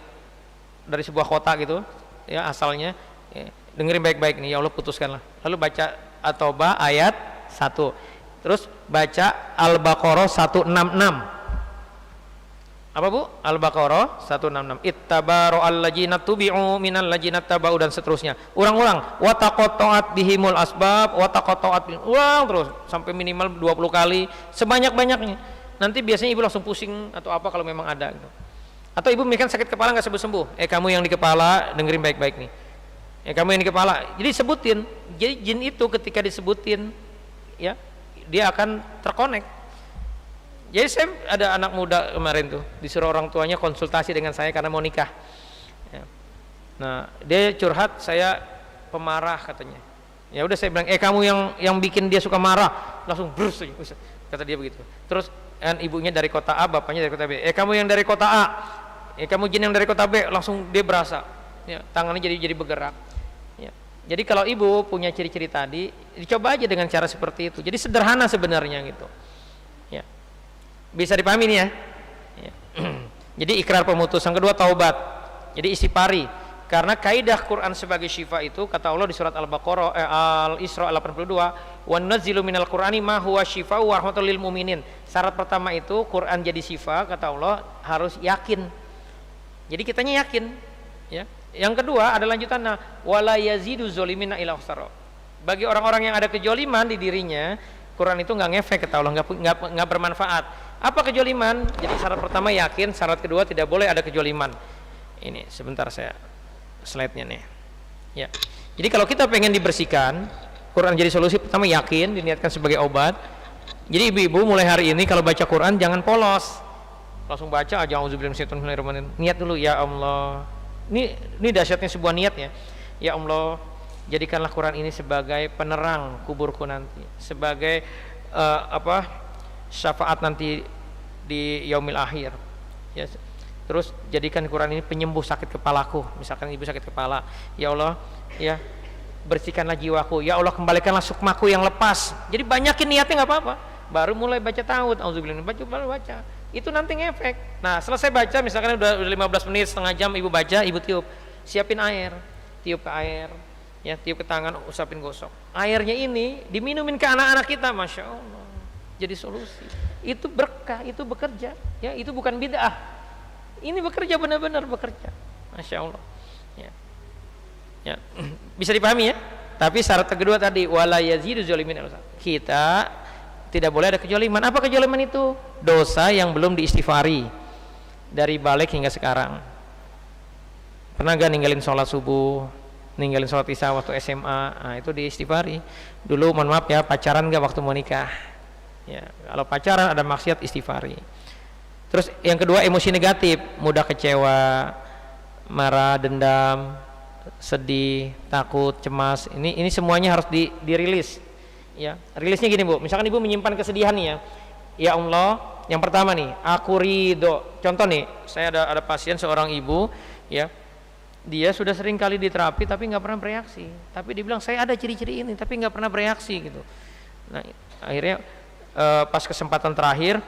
sebuah kota gitu ya asalnya, dengerin baik-baik nih, ya Allah putuskanlah. Lalu baca At-Taubah ayat 1, terus baca Al-Baqarah 166. Apa Bu? Al-Baqarah 166. Ittabara'al ladzina tubi'u minal ladzina taba'u, dan seterusnya. Ulang-ulang. Wa taqatta'at bihimul asbab wa taqatta'at bihim. Ulang terus sampai minimal 20 kali, sebanyak-banyaknya. Nanti biasanya ibu langsung pusing atau apa kalau memang ada gitu. Atau ibu mikir sakit kepala nggak sembuh-sembuh, kamu yang di kepala, dengerin baik-baik nih, kamu yang di kepala, jadi sebutin. Jadi jin itu ketika disebutin ya dia akan terkonek. Jadi saya ada anak muda kemarin tuh disuruh orang tuanya konsultasi dengan saya karena mau nikah ya. Nah dia curhat, saya pemarah katanya. Ya udah saya bilang, kamu yang bikin dia suka marah, langsung brus aja. kata dia begitu. Terus kan ibunya dari kota A, bapaknya dari kota B. Kamu yang dari kota A, kamu jin yang dari kota B, langsung dia berasa, ya, tangannya jadi bergerak. Ya. Jadi kalau ibu punya ciri-ciri tadi, dicoba aja dengan cara seperti itu. Jadi sederhana sebenarnya gitu. Ya. Bisa dipahami nih ya. Ya. Jadi ikrar pemutusan, kedua taubat. Jadi istighfari. Karena kaidah Quran sebagai syifa itu kata Allah di surat Al-Baqarah Al-Isra 82, "Wa nunazzilu minal Qur'ani ma huwa syifaa'un wa rahmatul lil mu'minin." Syarat pertama itu Quran jadi syifa, kata Allah harus yakin. Jadi kitanya yakin, ya. Yang kedua ada lanjutannya, wala yazidu zolimina illa khusara. Bagi orang-orang yang ada kejoliman di dirinya, Quran itu nggak ngefek, kata Allah, nggak bermanfaat. Apa kejoliman? Jadi syarat pertama yakin, syarat kedua tidak boleh ada kejoliman. Ini sebentar saya slide-nya nih. Ya. Jadi kalau kita pengen dibersihkan, Quran jadi solusi. Pertama yakin, diniatkan sebagai obat. Jadi ibu-ibu mulai hari ini kalau baca Quran jangan polos. Langsung baca aja auzubillahi minasyaitonir rajim. Niat dulu, ya Allah. Ini dahsyatnya sebuah niat ya. Ya Allah, jadikanlah Quran ini sebagai penerang kuburku nanti, sebagai syafaat nanti di yaumil akhir. Ya. Terus jadikan Quran ini penyembuh sakit kepalaku. Misalkan ibu sakit kepala, ya Allah, ya bersihkanlah jiwaku. Ya Allah, kembalikanlah sukmaku yang lepas. Jadi banyakin niatnya nggak apa-apa. Baru mulai baca ta'awudz, auzubillahi baru baca. Itu nanti ngefek. Nah, selesai baca, misalkan udah 15 menit, setengah jam ibu baca, ibu tiup. Siapin air, tiup ke air, ya tiup ke tangan, usapin gosok. Airnya ini diminumin ke anak-anak kita, masya Allah. Jadi solusi. Itu berkah, itu bekerja. Ya, itu bukan bid'ah. Ini bekerja, benar-benar bekerja, masya Allah. Ya. Ya. Bisa dipahami ya. Tapi syarat kedua tadi, wala yazidu zolimin. Kita tidak boleh ada kejoliman. Apa kejoliman itu? Dosa yang belum diistighfari dari balik hingga sekarang. Pernah gak ninggalin sholat subuh, ninggalin sholat isya waktu SMA? Nah, itu diistighfari. Dulu mohon maaf ya, pacaran gak waktu mau nikah? Ya, kalau pacaran ada maksiat, istighfari. Terus yang kedua emosi negatif, mudah kecewa, marah, dendam, sedih, takut, cemas. Ini semuanya harus dirilis. Ya, rilisnya gini Bu. Misalkan ibu menyimpan kesedihan nih ya. Ya Allah, yang pertama nih, aku ridho. Contoh nih, saya ada pasien seorang ibu, ya. Dia sudah sering kali diterapi tapi nggak pernah bereaksi. Tapi dia bilang saya ada ciri-ciri ini tapi nggak pernah bereaksi gitu. Nah, akhirnya pas kesempatan terakhir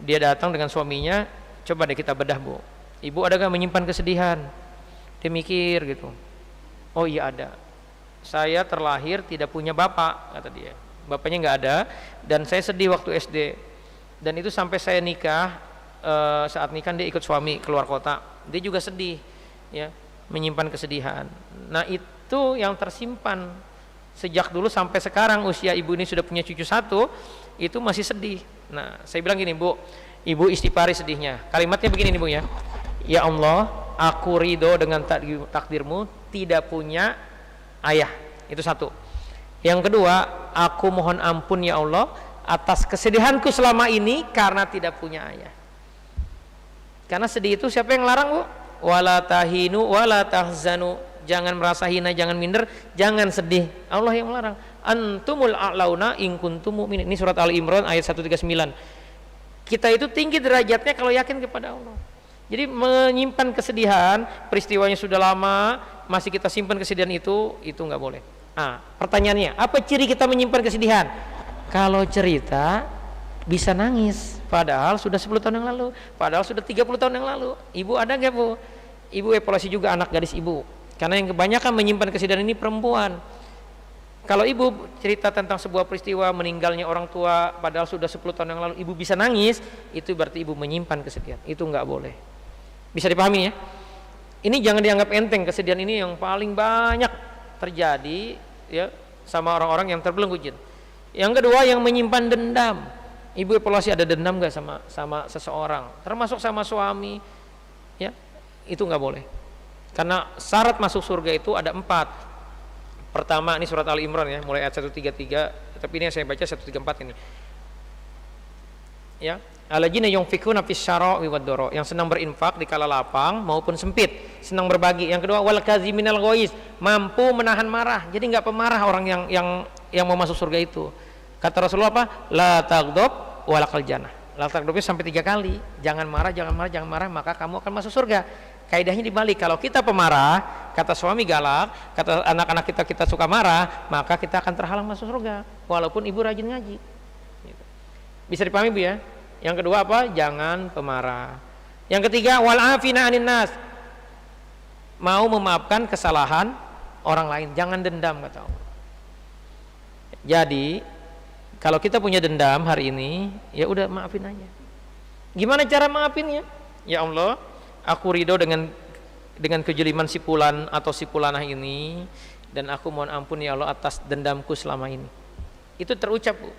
dia datang dengan suaminya, coba deh kita bedah Bu. Ibu ada gak menyimpan kesedihan? Dia mikir gitu. Oh iya ada. Saya terlahir tidak punya bapak, kata dia. Bapaknya nggak ada dan saya sedih waktu SD. Dan itu sampai saya nikah, saat nikah dia ikut suami keluar kota. Dia juga sedih, ya, menyimpan kesedihan. Nah itu yang tersimpan sejak dulu sampai sekarang usia ibu ini sudah punya cucu 1, itu masih sedih. Nah, saya bilang gini Bu, ibu istighfari sedihnya. Kalimatnya begini nih Bu ya. Ya Allah, aku ridho dengan takdirmu tidak punya ayah. Itu satu. Yang kedua, aku mohon ampun ya Allah atas kesedihanku selama ini karena tidak punya ayah. Karena sedih itu siapa yang larang Bu? Wala tahinu wala tahzanu. Jangan merasa hina, jangan minder, jangan sedih. Allah yang melarang. Antumul a'launa in kuntum mu'minin. Ini surat Al-Imran ayat 139. Kita itu tinggi derajatnya kalau yakin kepada Allah. Jadi menyimpan kesedihan, peristiwanya sudah lama, masih kita simpan kesedihan itu nggak boleh. Nah, pertanyaannya, apa ciri kita menyimpan kesedihan? Kalau cerita bisa nangis, padahal sudah 10 tahun yang lalu, padahal sudah 30 tahun yang lalu. Ibu ada nggak Bu? Ibu evaluasi juga anak gadis ibu. Karena yang kebanyakan menyimpan kesedihan ini perempuan. Kalau ibu cerita tentang sebuah peristiwa meninggalnya orang tua padahal sudah 10 tahun yang lalu, ibu bisa nangis, itu berarti ibu menyimpan kesedihan. Itu nggak boleh. Bisa dipahami ya? Ini jangan dianggap enteng. Kesedihan ini yang paling banyak terjadi ya sama orang-orang yang terbelenggu jin. Yang kedua, yang menyimpan dendam. Ibu evaluasi ada dendam nggak sama seseorang, termasuk sama suami, ya itu nggak boleh. Karena syarat masuk surga itu ada 4. Pertama, ini surat Ali Imran ya, mulai ayat 133, tapi ini yang saya baca 134 ini. Ya, alladzina yunfikuna fis syara'i wad dara, yang senang berinfak di kala lapang maupun sempit, senang berbagi. Yang kedua, wal kaziminal ghaiz, mampu menahan marah. Jadi enggak pemarah orang yang mau masuk surga itu. Kata Rasulullah apa? La taghdab walakal jannah. Lakal sampai 3 kali. Jangan marah, jangan marah, jangan marah, maka kamu akan masuk surga. Kaidahnya dibalik. Kalau kita pemarah, kata suami galak, kata anak-anak kita suka marah, maka kita akan terhalang masuk surga. Walaupun ibu rajin ngaji. Gitu. Bisa dipahami Bu ya? Yang kedua apa? Jangan pemarah. Yang ketiga, wal afina anin nas. Mau memaafkan kesalahan orang lain, jangan dendam kata Allah. Jadi kalau kita punya dendam hari ini, ya udah maafin aja. Gimana cara maafinnya? Ya Allah, aku ridho dengan kejeliman si fulan atau si fulanah ini, dan aku mohon ampun ya Allah atas dendamku selama ini. Itu terucap Bu.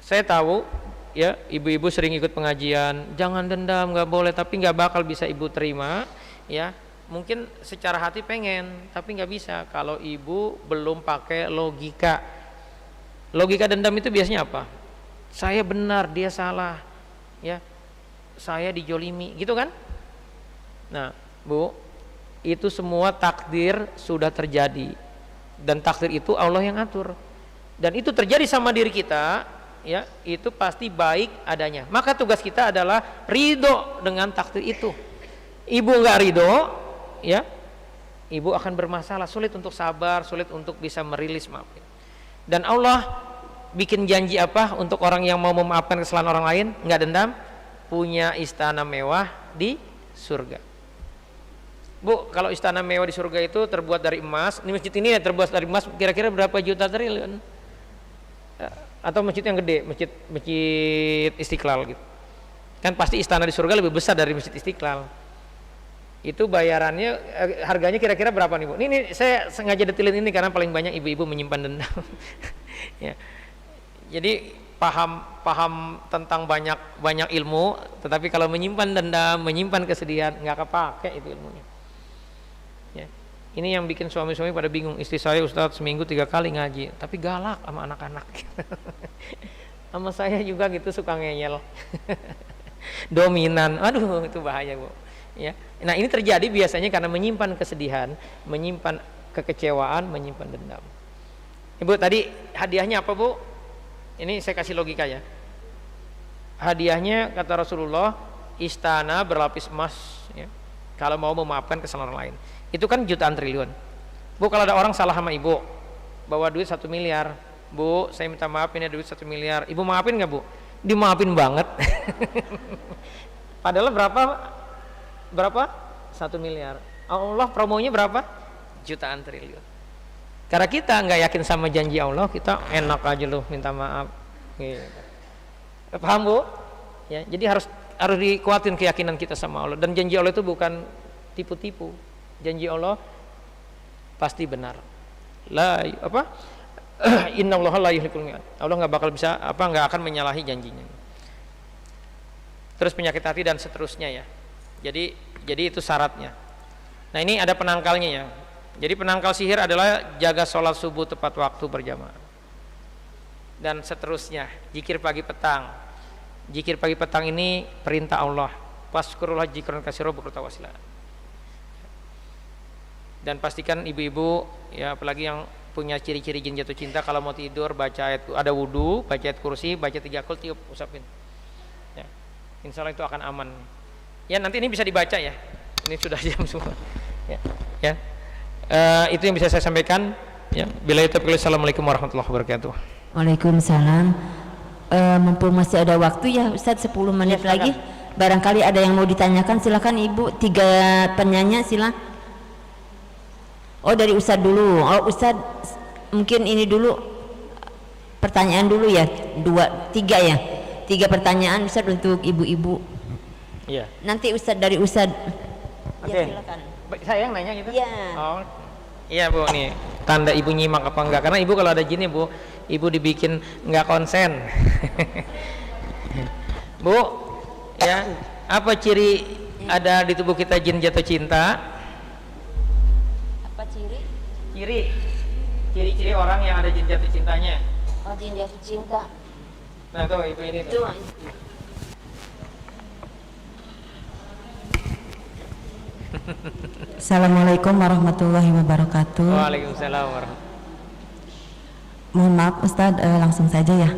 Saya tahu ya ibu-ibu sering ikut pengajian, jangan dendam, nggak boleh, tapi nggak bakal bisa ibu terima ya. Mungkin secara hati pengen, tapi nggak bisa kalau ibu belum pakai logika. Logika dendam itu biasanya apa? Saya benar, dia salah, ya. Saya dijolimi, gitu kan? Nah, Bu, itu semua takdir sudah terjadi, dan takdir itu Allah yang atur, dan itu terjadi sama diri kita, ya. Itu pasti baik adanya. Maka tugas kita adalah ridho dengan takdir itu. Ibu nggak ridho, ya, ibu akan bermasalah, sulit untuk sabar, sulit untuk bisa merilis maafin. Dan Allah bikin janji apa untuk orang yang mau memaafkan kesalahan orang lain, nggak dendam, punya istana mewah di surga. Bu, kalau istana mewah di surga itu terbuat dari emas, ini masjid ini ya terbuat dari emas, kira-kira berapa juta triliun? Atau masjid yang gede, masjid Istiqlal gitu. Kan pasti istana di surga lebih besar dari masjid Istiqlal. Itu bayarannya, harganya kira-kira berapa nih Bu? Ini saya sengaja detilin ini karena paling banyak ibu-ibu menyimpan dendam. Ya. Jadi paham tentang banyak ilmu, tetapi kalau menyimpan dendam, menyimpan kesedihan, nggak kepake itu ilmunya. Ya. Ini yang bikin suami-suami pada bingung. Istri saya Ustadz seminggu 3 kali ngaji, tapi galak sama anak-anak. Sama saya juga gitu, suka ngeyel. Dominan, aduh itu bahaya Bu. Ya. Nah ini terjadi biasanya karena menyimpan kesedihan, menyimpan kekecewaan, menyimpan dendam. Ibu tadi hadiahnya apa Bu? Ini saya kasih logika ya. Hadiahnya kata Rasulullah, istana berlapis emas ya, kalau mau memaafkan kesalahan orang lain. Itu kan jutaan triliun. Bu, kalau ada orang salah sama ibu, bawa duit 1 miliar, Bu saya minta maaf ini duit 1 miliar, ibu maafin nggak Bu? Dimaafin banget. Padahal berapa? 1 miliar. Allah promonya berapa? Jutaan triliun. Karena kita nggak yakin sama janji Allah, kita enak aja loh minta maaf. Gitu. Paham Bu? Ya, jadi harus dikuatin keyakinan kita sama Allah. Dan janji Allah itu bukan tipu-tipu. Janji Allah pasti benar. Innallaha la yukhliqul mi'ad. Allah nggak bakal bisa nggak akan menyalahi janjinya. Terus penyakit hati dan seterusnya ya. Jadi itu syaratnya. Nah ini ada penangkalnya ya. Jadi penangkal sihir adalah jaga sholat subuh tepat waktu berjamaah. Dan seterusnya, zikir pagi petang. Zikir pagi petang ini perintah Allah. Waskurullah dzikran katsiran bukratan wa asila. Dan pastikan ibu-ibu ya, apalagi yang punya ciri-ciri jin jatuh cinta, kalau mau tidur baca ayat, ada wudu, baca ayat kursi, baca 3 kul, tiup, usapin. Ya. Insya Allah itu akan aman. Ya nanti ini bisa dibaca ya. Ini sudah jam semua. Ya. Itu yang bisa saya sampaikan. Ya. Billahi taufiq. Assalamualaikum warahmatullahi wabarakatuh. Waalaikumsalam. Mumpung masih ada waktu ya Ustadz, 10 menit ya, lagi. Barangkali ada yang mau ditanyakan, silakan Ibu. 3 penanya silakan. Oh dari Ustadz dulu. Oh Ustadz mungkin ini dulu pertanyaan dulu ya, 3 ya. 3 pertanyaan Ustadz untuk ibu-ibu. Iya. Nanti Ustadz dari Ustadz. Oke. Ya, silakan. Saya yang nanya gitu? Iya. Oh, iya Bu, nih tanda ibu nyimak apa enggak? Karena ibu kalau ada jin Bu, ibu dibikin nggak konsen. Bu, ya apa ciri ada di tubuh kita jin jatuh cinta? Apa ciri? Ciri-ciri orang yang ada jin jatuh cintanya. Oh jin jatuh cinta. Nah tuh ibu ini tuh. Assalamualaikum warahmatullahi wabarakatuh. Waalaikumsalam warahmatullahi. Mohon maaf Ustadz, langsung saja ya.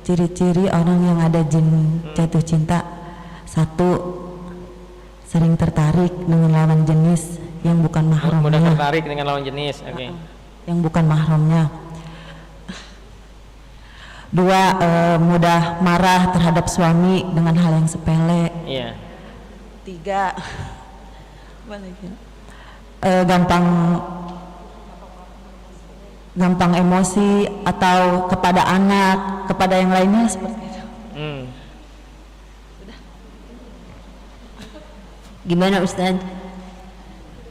Ciri-ciri orang yang ada jin jatuh cinta. 1, sering tertarik dengan lawan jenis yang bukan Mudah mahramnya. tertarik dengan lawan jenis. Oke. Yang bukan mahramnya. 2, mudah marah terhadap suami dengan hal yang sepele. Iya. 3, gampang emosi atau kepada anak, kepada yang lainnya seperti itu. Gimana Ustaz?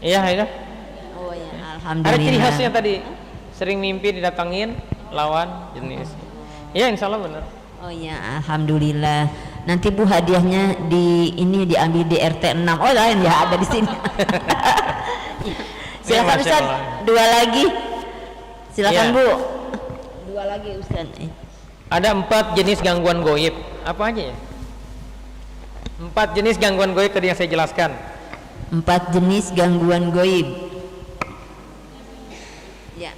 Iya, itu. Oh ya, Ada ciri alhamdulillah. khasnya tadi, sering mimpi didatangin lawan jenis. Iya, insya Allah benar. Oh ya, alhamdulillah. Nanti Bu hadiahnya diambil di RT 6. Oh lain ya, ada di sini. Silakan Masya Ustaz, Allah. 2 lagi. Silakan Iya. Bu. 2 lagi Ustaz. Ada 4 jenis gangguan goib. Apa aja ya? 4 jenis gangguan goib tadi yang saya jelaskan. 4 jenis gangguan goib. Ya.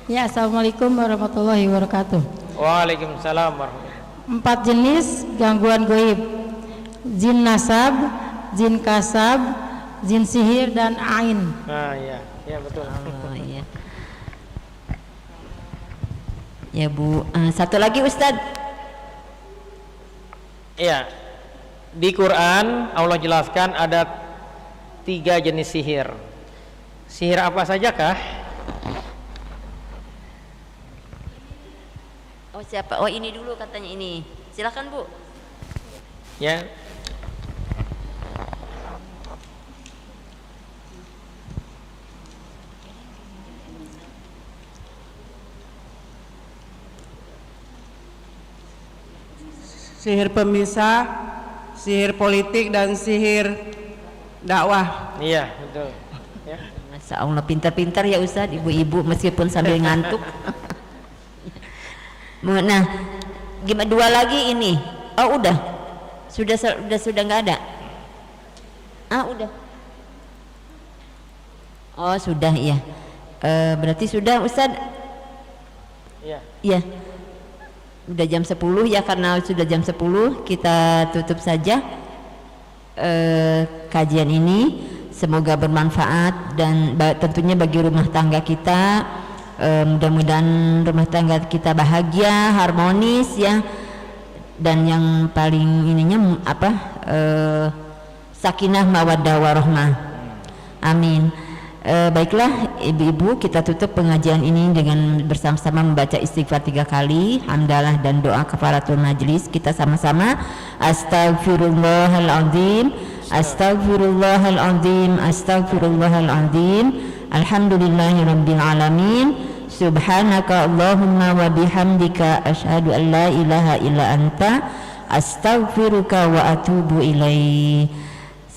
Ya, assalamualaikum warahmatullahi wabarakatuh. Waalaikumsalam warahmatullahi. 4 jenis gangguan goib: jin nasab, jin kasab, jin sihir, dan ain. Nah, iya, iya betul. Oh iya. Ya Bu, satu lagi Ustaz. Iya. Di Quran Allah jelaskan ada 3 jenis sihir. Sihir apa saja kah? Oh siapa? Oh ini dulu katanya ini. Silakan Bu. Ya. Sihir pemisah, sihir politik, dan sihir dakwah. Iya, betul. Ya. Masya Allah pintar-pintar ya Ustaz, ibu-ibu meskipun sambil ngantuk. Nah, gimana 2 lagi ini? Oh udah, sudah nggak ada. Udah. Oh sudah iya. Berarti sudah Ustaz. Iya. Iya. Udah jam 10 ya, karena sudah jam 10 kita tutup saja kajian ini. Semoga bermanfaat dan tentunya bagi rumah tangga kita, mudah-mudahan rumah tangga kita bahagia, harmonis ya, dan yang paling ininya sakinah mawaddah warahmah. Amin. Baiklah ibu-ibu, kita tutup pengajian ini dengan bersama-sama membaca istighfar 3 kali, hamdalah dan doa kafaratul majlis. Kita sama-sama astagfirullahaladzim, astagfirullahaladzim, astagfirullahaladzim, alhamdulillahirabbil alamin, subhanaka allahumma wa bihamdika asyhadu an la ilaha illa anta astaghfiruka wa atubu ilaih.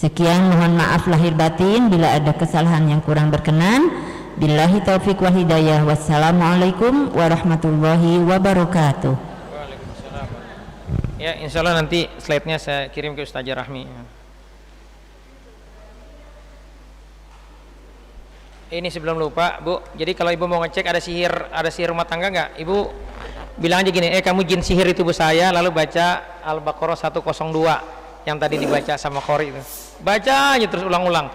Sekian, mohon maaf lahir batin bila ada kesalahan yang kurang berkenan. Billahi taufik wal hidayah. Wassalamualaikum warahmatullahi wabarakatuh. Waalaikumsalam. Ya, insya Allah nanti slide-nya saya kirim ke Ustazah Rahmi. Ini sebelum lupa, Bu. Jadi kalau Ibu mau ngecek ada sihir rumah tangga nggak? Ibu bilang aja gini, kamu jin sihir itu Bu saya, lalu baca Al-Baqarah 102 yang tadi dibaca sama Qori itu. Baca aja terus ulang-ulang.